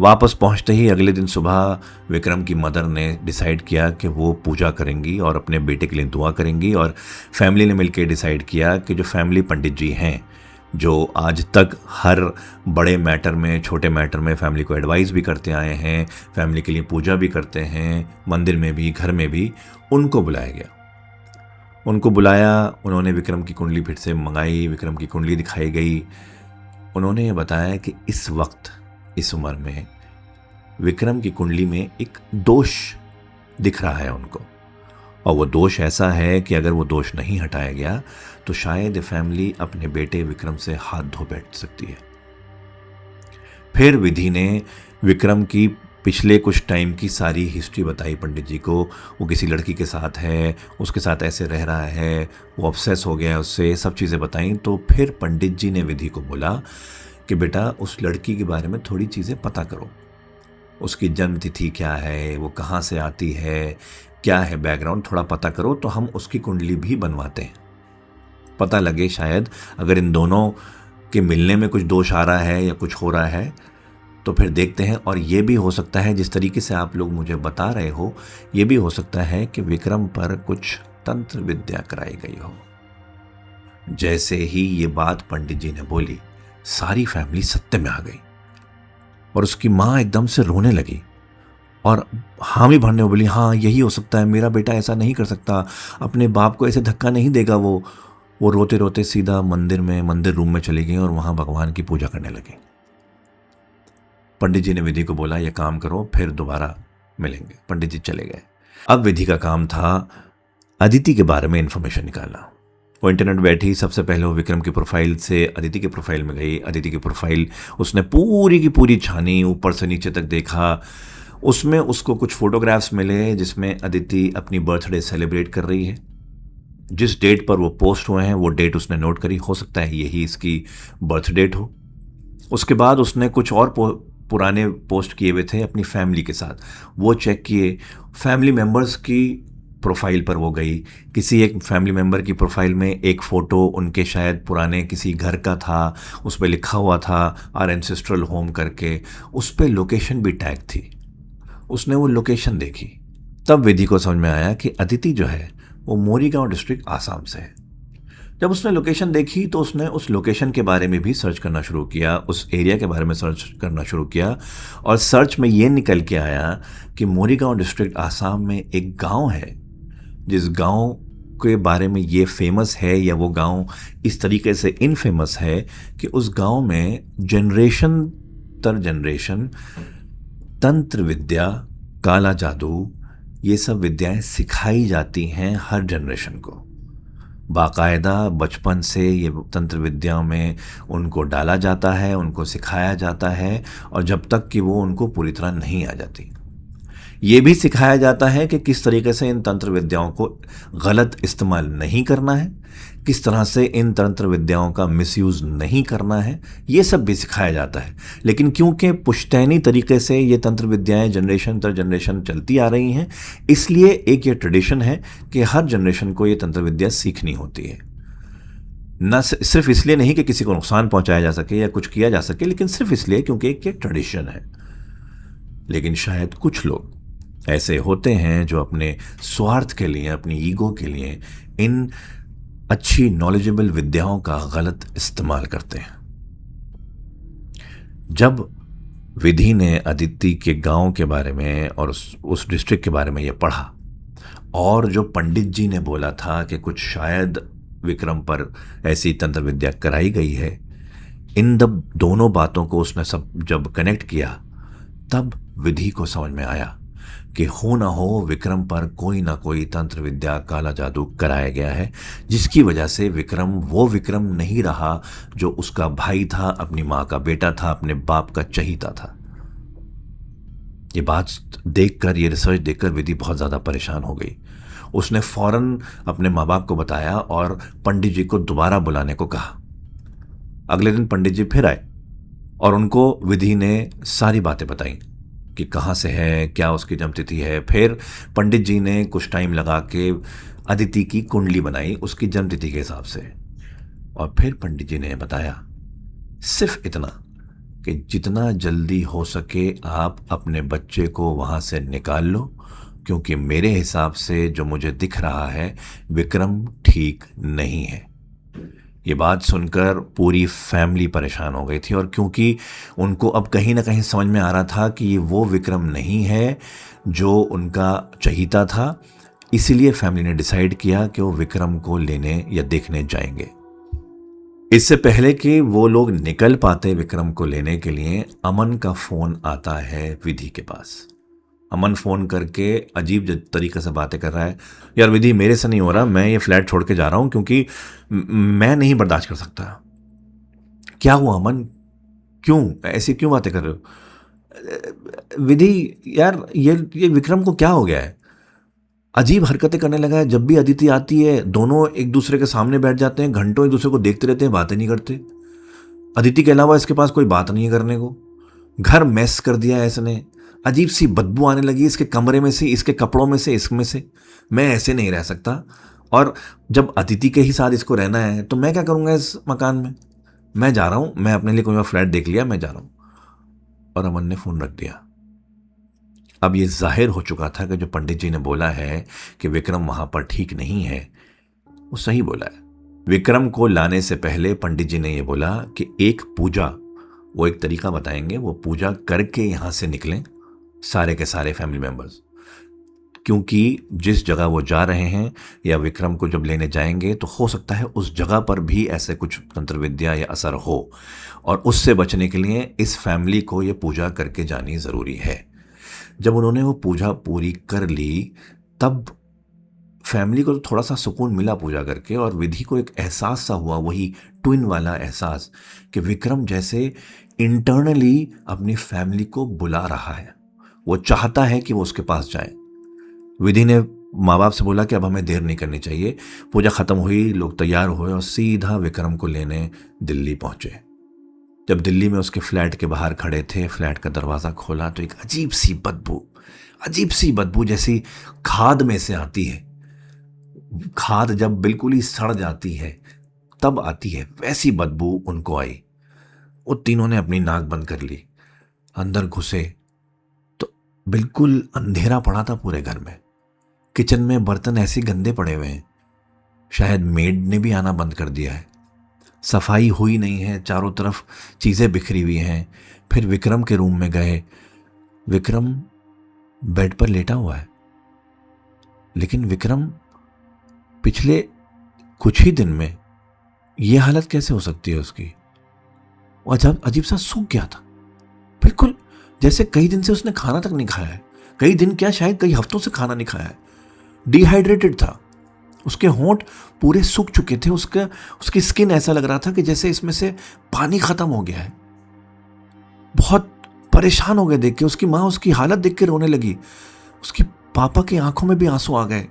वापस पहुंचते ही अगले दिन सुबह विक्रम की मदर ने डिसाइड किया कि वो पूजा करेंगी और अपने बेटे के लिए दुआ करेंगी। और फैमिली ने मिलकर डिसाइड किया कि जो फैमिली पंडित जी हैं, जो आज तक हर बड़े मैटर में, छोटे मैटर में फैमिली को एडवाइस भी करते आए हैं, फैमिली के लिए पूजा भी करते हैं, मंदिर में भी, घर में भी, उनको बुलाया गया। उनको बुलाया, उन्होंने विक्रम की कुंडली फिर से मंगाई, विक्रम की कुंडली दिखाई गई। उन्होंने ये बताया कि इस वक्त, इस उम्र में विक्रम की कुंडली में एक दोष दिख रहा है उनको, और वो दोष ऐसा है कि अगर वो दोष नहीं हटाया गया तो शायद फैमिली अपने बेटे विक्रम से हाथ धो बैठ सकती है। फिर विधि ने विक्रम की पिछले कुछ टाइम की सारी हिस्ट्री बताई पंडित जी को। वो किसी लड़की के साथ है, उसके साथ ऐसे रह रहा है, वो ऑब्सेस हो गया है उससे, सब चीज़ें बताई। तो फिर पंडित जी ने विधि को बोला कि बेटा उस लड़की के बारे में थोड़ी चीज़ें पता करो, उसकी जन्म तिथि क्या है, वो कहाँ से आती है, क्या है बैकग्राउंड, थोड़ा पता करो तो हम उसकी कुंडली भी बनवाते हैं। पता लगे शायद अगर इन दोनों के मिलने में कुछ दोष आ रहा है या कुछ हो रहा है तो फिर देखते हैं। और ये भी हो सकता है, जिस तरीके से आप लोग मुझे बता रहे हो, ये भी हो सकता है कि विक्रम पर कुछ तंत्र विद्या कराई गई हो। जैसे ही ये बात पंडित जी ने बोली, सारी फैमिली सत्य में आ गई। और उसकी माँ एकदम से रोने लगी और हामी भरने में बोली, हाँ यही हो सकता है, मेरा बेटा ऐसा नहीं कर सकता, अपने बाप को ऐसे धक्का नहीं देगा वो रोते रोते सीधा मंदिर रूम में चली गई और वहाँ भगवान की पूजा करने लगी। पंडित जी ने विधि को बोला, ये काम करो, फिर दोबारा मिलेंगे। पंडित जी चले गए। अब विधि का काम था अदिति के बारे में इंफॉर्मेशन निकालना। वो इंटरनेट बैठी, सबसे पहले वो विक्रम की प्रोफाइल से अदिति की प्रोफाइल में गई। अदिति की प्रोफाइल उसने पूरी की पूरी छानी, ऊपर से नीचे तक देखा। उसमें उसको कुछ फोटोग्राफ्स मिले जिसमें अदिति अपनी बर्थडे सेलिब्रेट कर रही है। जिस डेट पर वो पोस्ट हुए हैं वो डेट उसने नोट करी, हो सकता है यही इसकी बर्थ डेट हो। उसके बाद उसने कुछ और पुराने पोस्ट किए हुए थे अपनी फैमिली के साथ, वो चेक किए। फैमिली मेम्बर्स की प्रोफाइल पर वो गई। किसी एक फैमिली मेम्बर की प्रोफाइल में एक फ़ोटो उनके शायद पुराने किसी घर का था, उस पर लिखा हुआ था आर एंसेस्ट्रल होम करके, उस पर लोकेशन भी टैग थी। उसने वो लोकेशन देखी, तब विधि को समझ में आया कि अदिति जो है वो मोरीगांव डिस्ट्रिक्ट आसाम से है। जब उसने लोकेशन देखी तो उसने उस लोकेशन के बारे में भी सर्च करना शुरू किया, उस एरिया के बारे में सर्च करना शुरू किया, और सर्च में ये निकल के आया कि मोरीगांव डिस्ट्रिक्ट आसाम में एक गांव है, जिस गांव के बारे में ये फेमस है, या वो गांव इस तरीके से इनफेमस है कि उस गांव में जनरेशन तर जनरेशन तंत्र विद्या, काला जादू, ये सब विद्याएं सिखाई जाती हैं हर जनरेशन को। बाकायदा बचपन से ये तंत्र विद्याओं में उनको डाला जाता है, उनको सिखाया जाता है, और जब तक कि वो उनको पूरी तरह नहीं आ जाती। ये भी सिखाया जाता है कि किस तरीके से इन तंत्र विद्याओं को गलत इस्तेमाल नहीं करना है, किस तरह से इन तंत्र विद्याओं का मिसयूज़ नहीं करना है, ये सब भी सिखाया जाता है। लेकिन क्योंकि पुश्तैनी तरीके से ये तंत्र विद्याएं जनरेशन दर जनरेशन चलती आ रही हैं, इसलिए एक ये ट्रेडिशन है कि हर जनरेशन को ये तंत्र विद्या सीखनी होती है। न सिर्फ इसलिए नहीं कि किसी को नुकसान पहुंचाया जा सके या कुछ किया जा सके, लेकिन सिर्फ इसलिए क्योंकि एक ये ट्रेडिशन है। लेकिन शायद कुछ लोग ऐसे होते हैं जो अपने स्वार्थ के लिए, अपनी ईगो के लिए इन अच्छी नॉलेजेबल विद्याओं का गलत इस्तेमाल करते हैं। जब विधि ने अदिति के गांव के बारे में और उस डिस्ट्रिक्ट के बारे में ये पढ़ा, और जो पंडित जी ने बोला था कि कुछ शायद विक्रम पर ऐसी तंत्र विद्या कराई गई है, इन दोनों बातों को उसने सब जब कनेक्ट किया, तब विधि को समझ में आया कि हो ना हो विक्रम पर कोई ना कोई तंत्र विद्या, काला जादू कराया गया है, जिसकी वजह से विक्रम वो विक्रम नहीं रहा जो उसका भाई था, अपनी माँ का बेटा था, अपने बाप का चहीता था। ये बात देखकर, ये रिसर्च देखकर विधि बहुत ज़्यादा परेशान हो गई। उसने फौरन अपने माँ बाप को बताया और पंडित जी को दोबारा बुलाने को कहा। अगले दिन पंडित जी फिर आए और उनको विधि ने सारी बातें बताई कि कहाँ से है, क्या उसकी जन्मतिथि है। फिर पंडित जी ने कुछ टाइम लगा के अदिति की कुंडली बनाई उसकी जन्मतिथि के हिसाब से, और फिर पंडित जी ने बताया सिर्फ इतना कि जितना जल्दी हो सके आप अपने बच्चे को वहाँ से निकाल लो, क्योंकि मेरे हिसाब से जो मुझे दिख रहा है विक्रम ठीक नहीं है। ये बात सुनकर पूरी फैमिली परेशान हो गई थी, और क्योंकि उनको अब कहीं ना कहीं समझ में आ रहा था कि ये वो विक्रम नहीं है जो उनका चहीता था, इसीलिए फैमिली ने डिसाइड किया कि वो विक्रम को लेने या देखने जाएंगे। इससे पहले कि वो लोग निकल पाते विक्रम को लेने के लिए, अमन का फ़ोन आता है विधि के पास। अमन फ़ोन करके अजीब तरीके से बातें कर रहा है, यार विधि मेरे से नहीं हो रहा, मैं ये फ्लैट छोड़ के जा रहा हूँ क्योंकि मैं नहीं बर्दाश्त कर सकता। क्या हुआ अमन, क्यों ऐसी क्यों बातें कर रहे हो? विधि यार ये विक्रम को क्या हो गया है, अजीब हरकतें करने लगा है। जब भी अदिति आती है दोनों एक दूसरे के सामने बैठ जाते हैं, घंटों एक दूसरे को देखते रहते हैं, बातें नहीं करते। अदिति के अलावा इसके पास कोई बात नहीं है करने को। घर मैस कर दिया है इसने, अजीब सी बदबू आने लगी इसके कमरे में से, इसके कपड़ों में से, इसमें से। मैं ऐसे नहीं रह सकता, और जब अदिति के ही साथ इसको रहना है तो मैं क्या करूँगा इस मकान में। मैं जा रहा हूँ, मैं अपने लिए कोई और फ्लैट देख लिया, मैं जा रहा हूँ। और अमन ने फ़ोन रख दिया। अब ये जाहिर हो चुका था कि जो पंडित जी ने बोला है कि विक्रम वहाँ पर ठीक नहीं है, वो सही बोला है। विक्रम को लाने से पहले पंडित जी ने ये बोला कि एक पूजा वो एक तरीका बताएंगे, वो पूजा करके यहाँ से निकलें सारे के सारे फैमिली मेम्बर्स, क्योंकि जिस जगह वो जा रहे हैं या विक्रम को जब लेने जाएंगे तो हो सकता है उस जगह पर भी ऐसे कुछ तंत्र विद्या या असर हो, और उससे बचने के लिए इस फैमिली को ये पूजा करके जानी ज़रूरी है। जब उन्होंने वो पूजा पूरी कर ली तब फैमिली को तो थोड़ा सा सुकून मिला पूजा करके, और विधि को एक एहसास सा हुआ, वही ट्विन वाला एहसास कि विक्रम जैसे इंटरनली अपनी फैमिली को बुला रहा है, वो चाहता है कि वो उसके पास जाए। विधि ने माँ बाप से बोला कि अब हमें देर नहीं करनी चाहिए। पूजा ख़त्म हुई, लोग तैयार हुए और सीधा विक्रम को लेने दिल्ली पहुँचे। जब दिल्ली में उसके फ्लैट के बाहर खड़े थे, फ्लैट का दरवाज़ा खोला तो एक अजीब सी बदबू जैसी खाद में से आती है। खाद जब बिल्कुल ही सड़ जाती है तब आती है, वैसी बदबू उनको आई। वो तीनों ने अपनी नाक बंद कर ली। अंदर घुसे तो बिल्कुल अंधेरा पड़ा था पूरे घर में। किचन में बर्तन ऐसे गंदे पड़े हुए हैं, शायद मेड ने भी आना बंद कर दिया है। सफाई हुई नहीं है, चारों तरफ चीज़ें बिखरी हुई हैं। फिर विक्रम के रूम में गए। विक्रम बेड पर लेटा हुआ है, लेकिन विक्रम पिछले कुछ ही दिन में ये हालत कैसे हो सकती है उसकी? वो अजीब सा सूख गया था, बिल्कुल जैसे कई दिन से उसने खाना तक नहीं खाया है। कई दिन क्या, शायद कई हफ्तों से खाना नहीं खाया है। डिहाइड्रेटेड था, उसके होंठ पूरे सूख चुके थे। उसकी स्किन ऐसा लग रहा था कि जैसे इसमें से पानी खत्म हो गया है। बहुत परेशान हो गए देख के। उसकी माँ उसकी हालत देख के रोने लगी। उसके पापा की आंखों में भी आंसू आ गए।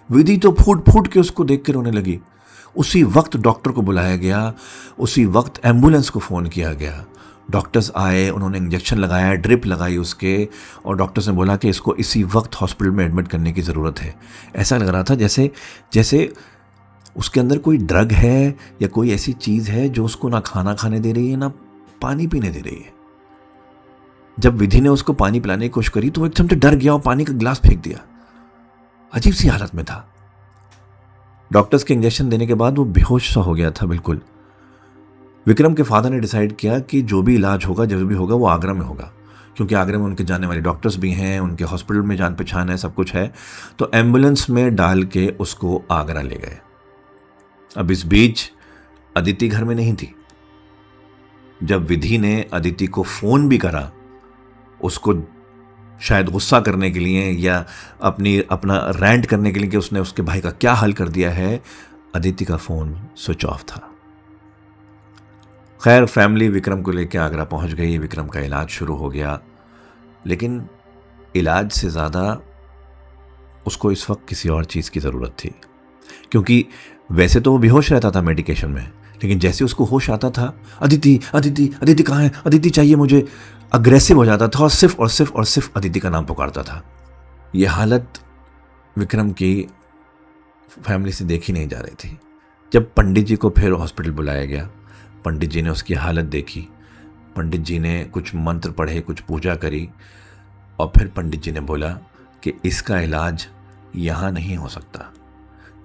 विधि तो फूट फूट के उसको देख के रोने लगी। उसी वक्त डॉक्टर को बुलाया गया, उसी वक्त एम्बुलेंस को फ़ोन किया गया। डॉक्टर्स आए, उन्होंने इंजेक्शन लगाया, ड्रिप लगाई उसके, और डॉक्टर्स ने बोला कि इसको इसी वक्त हॉस्पिटल में एडमिट करने की ज़रूरत है। ऐसा लग रहा था जैसे उसके अंदर कोई ड्रग है या कोई ऐसी चीज़ है जो उसको ना खाना खाने दे रही है ना पानी पीने दे रही है। जब विधि ने उसको पानी पिलाने की कोशिश करी तो वो एकदम से डर गया और पानी का गिलास फेंक दिया। अजीब सी हालत में था। डॉक्टर्स के इंजेक्शन देने के बाद वो बेहोश सा हो गया था बिल्कुल। विक्रम के फादर ने डिसाइड किया कि जो भी इलाज होगा, जो भी होगा, वो आगरा में होगा, क्योंकि आगरा में उनके जाने वाले डॉक्टर्स भी हैं, उनके हॉस्पिटल में जान पहचान है, सब कुछ है। तो एम्बुलेंस में डाल के उसको आगरा ले गए। अब इस बीच अदिति घर में नहीं थी। जब विधि ने अदिति को फ़ोन भी करा, उसको शायद गुस्सा करने के लिए या अपना रैंट करने के लिए कि उसने उसके भाई का क्या हाल कर दिया है, अदिति का फ़ोन स्विच ऑफ था। खैर, फैमिली विक्रम को लेकर आगरा पहुंच गई। विक्रम का इलाज शुरू हो गया, लेकिन इलाज से ज़्यादा उसको इस वक्त किसी और चीज़ की ज़रूरत थी, क्योंकि वैसे तो वो बेहोश रहता था मेडिकेशन में, लेकिन जैसे उसको होश आता था, अदिति अदिति अदिति कहाँ है, अदिति चाहिए मुझे, अग्रेसिव हो जाता था और सिर्फ अदिति का नाम पुकारता था। ये हालत विक्रम की फैमिली से देखी नहीं जा रही थी। जब पंडित जी को फिर हॉस्पिटल बुलाया गया, पंडित जी ने उसकी हालत देखी। पंडित जी ने कुछ मंत्र पढ़े, कुछ पूजा करी, और फिर पंडित जी ने बोला कि इसका इलाज यहाँ नहीं हो सकता,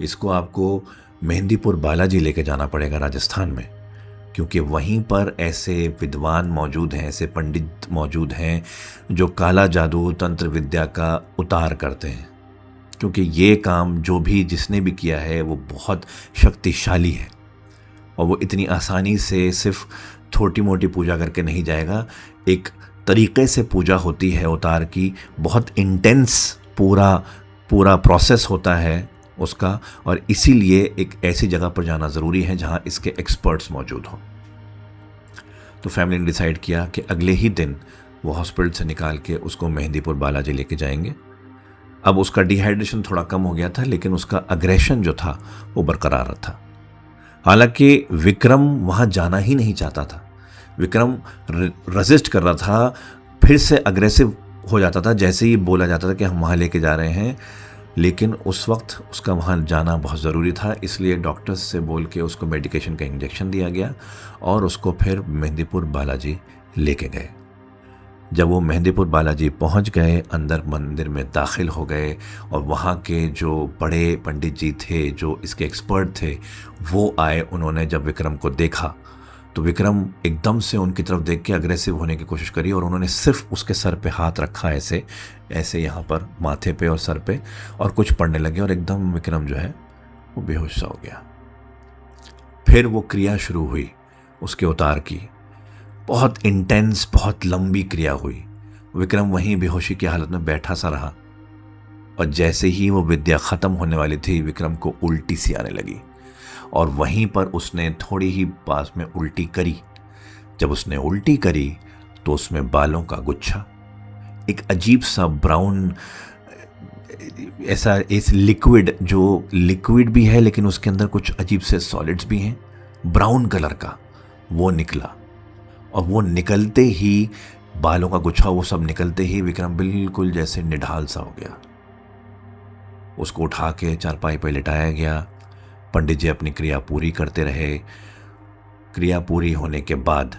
इसको आपको मेहंदीपुर बालाजी लेके जाना पड़ेगा राजस्थान में, क्योंकि वहीं पर ऐसे विद्वान मौजूद हैं, ऐसे पंडित मौजूद हैं जो काला जादू, तंत्र विद्या का उतार करते हैं। क्योंकि ये काम जो भी जिसने भी किया है वो बहुत शक्तिशाली है, और वो इतनी आसानी से सिर्फ छोटी मोटी पूजा करके नहीं जाएगा। एक तरीक़े से पूजा होती है उतार की, बहुत इंटेंस पूरा प्रोसेस होता है उसका, और इसीलिए एक ऐसी जगह पर जाना ज़रूरी है जहाँ इसके एक्सपर्ट्स मौजूद हों। तो फैमिली ने डिसाइड किया कि अगले ही दिन वो हॉस्पिटल से निकाल के उसको मेहंदीपुर बालाजी लेके जाएंगे। अब उसका डिहाइड्रेशन थोड़ा कम हो गया था, लेकिन उसका अग्रेशन जो था वो बरकरार था। हालांकि विक्रम वहाँ जाना ही नहीं चाहता था। विक्रम रेजिस्ट कर रहा था, फिर से अग्रेसिव हो जाता था जैसे ही बोला जाता था कि हम वहाँ लेके जा रहे हैं, लेकिन उस वक्त उसका वहाँ जाना बहुत ज़रूरी था। इसलिए डॉक्टर्स से बोल के उसको मेडिकेशन का इंजेक्शन दिया गया और उसको फिर मेहंदीपुर बालाजी लेके गए। जब वो मेहंदीपुर बालाजी पहुँच गए, अंदर मंदिर में दाखिल हो गए, और वहाँ के जो बड़े पंडित जी थे, जो इसके एक्सपर्ट थे, वो आए। उन्होंने जब विक्रम को देखा तो विक्रम एकदम से उनकी तरफ देख के अग्रेसिव होने की कोशिश करी और उन्होंने सिर्फ उसके सर पे हाथ रखा, ऐसे ऐसे यहाँ पर माथे पे और सर पे, और कुछ पड़ने लगे और एकदम विक्रम जो है वो बेहोश सा हो गया। फिर वो क्रिया शुरू हुई उसके उतार की, बहुत इंटेंस, बहुत लंबी क्रिया हुई। विक्रम वहीं बेहोशी की हालत में बैठा सा रहा और जैसे ही वो विद्या खत्म होने वाली थी, विक्रम को उल्टी सी आने लगी और वहीं पर उसने थोड़ी ही पास में उल्टी करी। जब उसने उल्टी करी तो उसमें बालों का गुच्छा, एक अजीब सा ब्राउन, ऐसा इस लिक्विड, जो लिक्विड भी है लेकिन उसके अंदर कुछ अजीब से सॉलिड्स भी हैं, ब्राउन कलर का, वो निकला। और वो निकलते ही, बालों का गुच्छा वो सब निकलते ही विक्रम बिल्कुल जैसे निढाल सा हो गया। उसको उठा के चारपाई पर लिटाया गया। पंडित जी अपनी क्रिया पूरी करते रहे। क्रिया पूरी होने के बाद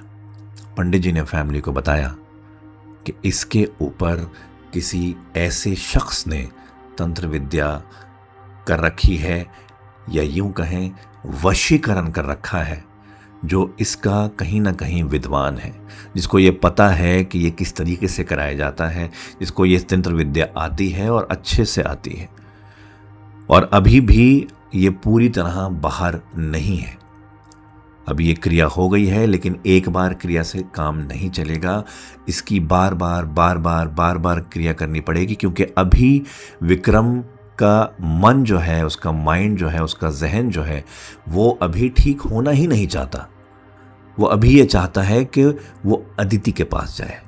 पंडित जी ने फैमिली को बताया कि इसके ऊपर किसी ऐसे शख्स ने तंत्र विद्या कर रखी है, या यूं कहें वशीकरण कर रखा है, जो इसका कहीं ना कहीं विद्वान है, जिसको ये पता है कि ये किस तरीके से कराया जाता है, जिसको ये तंत्र विद्या आती है और अच्छे से आती है। और अभी भी ये पूरी तरह बाहर नहीं है। अब ये क्रिया हो गई है, लेकिन एक बार क्रिया से काम नहीं चलेगा, इसकी बार बार क्रिया करनी पड़ेगी, क्योंकि अभी विक्रम का मन जो है, उसका माइंड जो है, उसका जहन जो है, वो अभी ठीक होना ही नहीं चाहता। वो अभी ये चाहता है कि वो अदिति के पास जाए।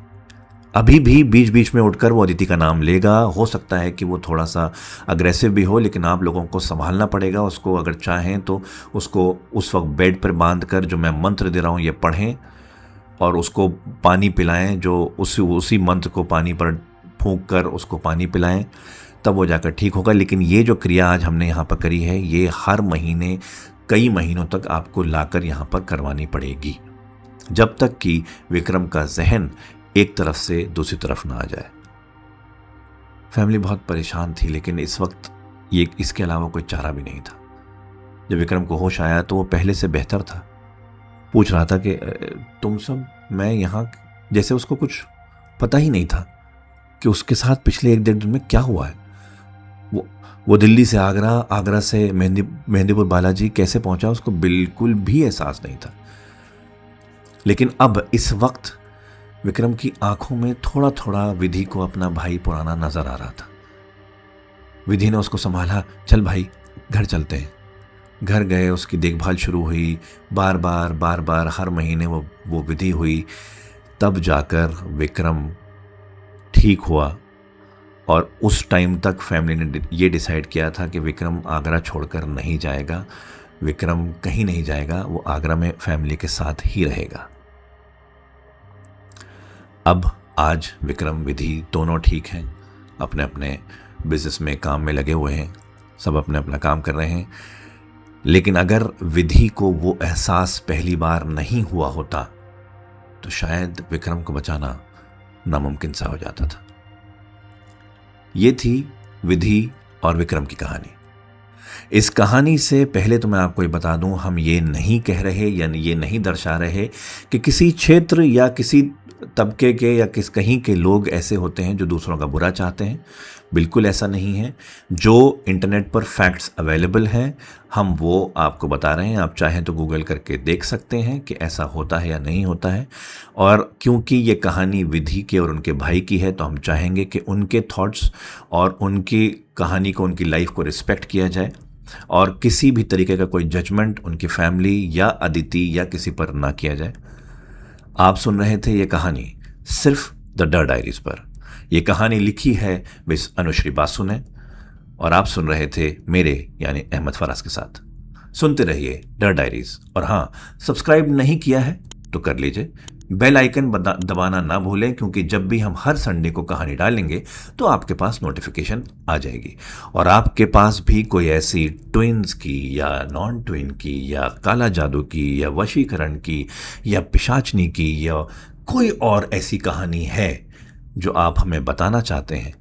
अभी भी बीच बीच में उठकर वो अदिति का नाम लेगा। हो सकता है कि वो थोड़ा सा अग्रेसिव भी हो, लेकिन आप लोगों को संभालना पड़ेगा उसको। अगर चाहें तो उसको उस वक्त बेड पर बांध कर जो मैं मंत्र दे रहा हूँ ये पढ़ें और उसको पानी पिलाएं, जो उसी मंत्र को पानी पर फूंक कर उसको पानी पिलाएं, तब वो जाकर ठीक होगा। लेकिन ये जो क्रिया आज हमने यहाँ पर करी है, ये हर महीने कई महीनों तक आपको लाकर यहाँ पर करवानी पड़ेगी, जब तक कि विक्रम का जहन एक तरफ से दूसरी तरफ ना आ जाए। फैमिली बहुत परेशान थी, लेकिन इस वक्त ये इसके अलावा कोई चारा भी नहीं था। जब विक्रम को होश आया तो वो पहले से बेहतर था। पूछ रहा था कि तुम सब, मैं यहाँ, जैसे उसको कुछ पता ही नहीं था कि उसके साथ पिछले 1-1.5 दिन में क्या हुआ है। वो दिल्ली से आगरा, आगरा से मेहंदीपुर बालाजी कैसे पहुंचा, उसको बिल्कुल भी एहसास नहीं था। लेकिन अब इस वक्त विक्रम की आंखों में थोड़ा थोड़ा विधि को अपना भाई पुराना नजर आ रहा था। विधि ने उसको संभाला, चल भाई घर चलते हैं। घर गए, उसकी देखभाल शुरू हुई, बार बार हर महीने वो विधि हुई, तब जाकर विक्रम ठीक हुआ। और उस टाइम तक फैमिली ने ये डिसाइड किया था कि विक्रम आगरा छोड़कर नहीं जाएगा, विक्रम कहीं नहीं जाएगा, वो आगरा में फैमिली के साथ ही रहेगा। अब आज विक्रम, विधि दोनों ठीक हैं, अपने अपने बिजनेस में, काम में लगे हुए हैं, सब अपने अपना काम कर रहे हैं। लेकिन अगर विधि को वो एहसास पहली बार नहीं हुआ होता तो शायद विक्रम को बचाना नामुमकिन सा हो जाता था। ये थी विधि और विक्रम की कहानी। इस कहानी से पहले तो मैं आपको ये बता दूं, हम ये नहीं कह रहे या ये नहीं दर्शा रहे कि किसी क्षेत्र या किसी तबके के या कहीं के लोग ऐसे होते हैं जो दूसरों का बुरा चाहते हैं। बिल्कुल ऐसा नहीं है। जो इंटरनेट पर फैक्ट्स अवेलेबल हैं, हम वो आपको बता रहे हैं। आप चाहें तो गूगल करके देख सकते हैं कि ऐसा होता है या नहीं होता है। और क्योंकि ये कहानी विधि के और उनके भाई की है, तो हम चाहेंगे कि उनके थॉट्स और उनकी कहानी को, उनकी लाइफ को रिस्पेक्ट किया जाए और किसी भी तरीके का कोई जजमेंट उनकी फैमिली या अदिति या किसी पर ना किया जाए। आप सुन रहे थे ये कहानी सिर्फ द डर डायरीज पर। यह कहानी लिखी है मिस अनुश्री बासु ने और आप सुन रहे थे मेरे यानी अहमद फराज के साथ। सुनते रहिए डर डायरीज। और हाँ, सब्सक्राइब नहीं किया है तो कर लीजिए, बेल आइकन दबाना ना भूलें, क्योंकि जब भी हम हर संडे को कहानी डालेंगे तो आपके पास नोटिफिकेशन आ जाएगी। और आपके पास भी कोई ऐसी ट्विन्स की या नॉन ट्विन की या काला जादू की या वशीकरण की या पिशाचनी की या कोई और ऐसी कहानी है जो आप हमें बताना चाहते हैं,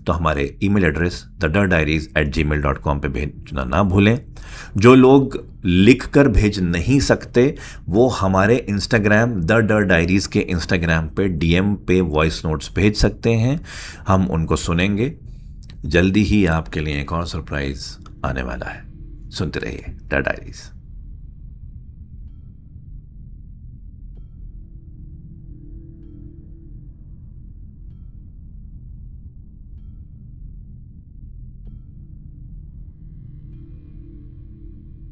तो हमारे ईमेल एड्रेस thedardairies@gmail.com पे भेजना ना भूलें। जो लोग लिख कर भेज नहीं सकते वो हमारे इंस्टाग्राम द डर डायरीज़ के इंस्टाग्राम पे DM पे वॉइस नोट्स भेज सकते हैं, हम उनको सुनेंगे। जल्दी ही आपके लिए एक और सरप्राइज़ आने वाला है, सुनते रहिए द डायरीज़।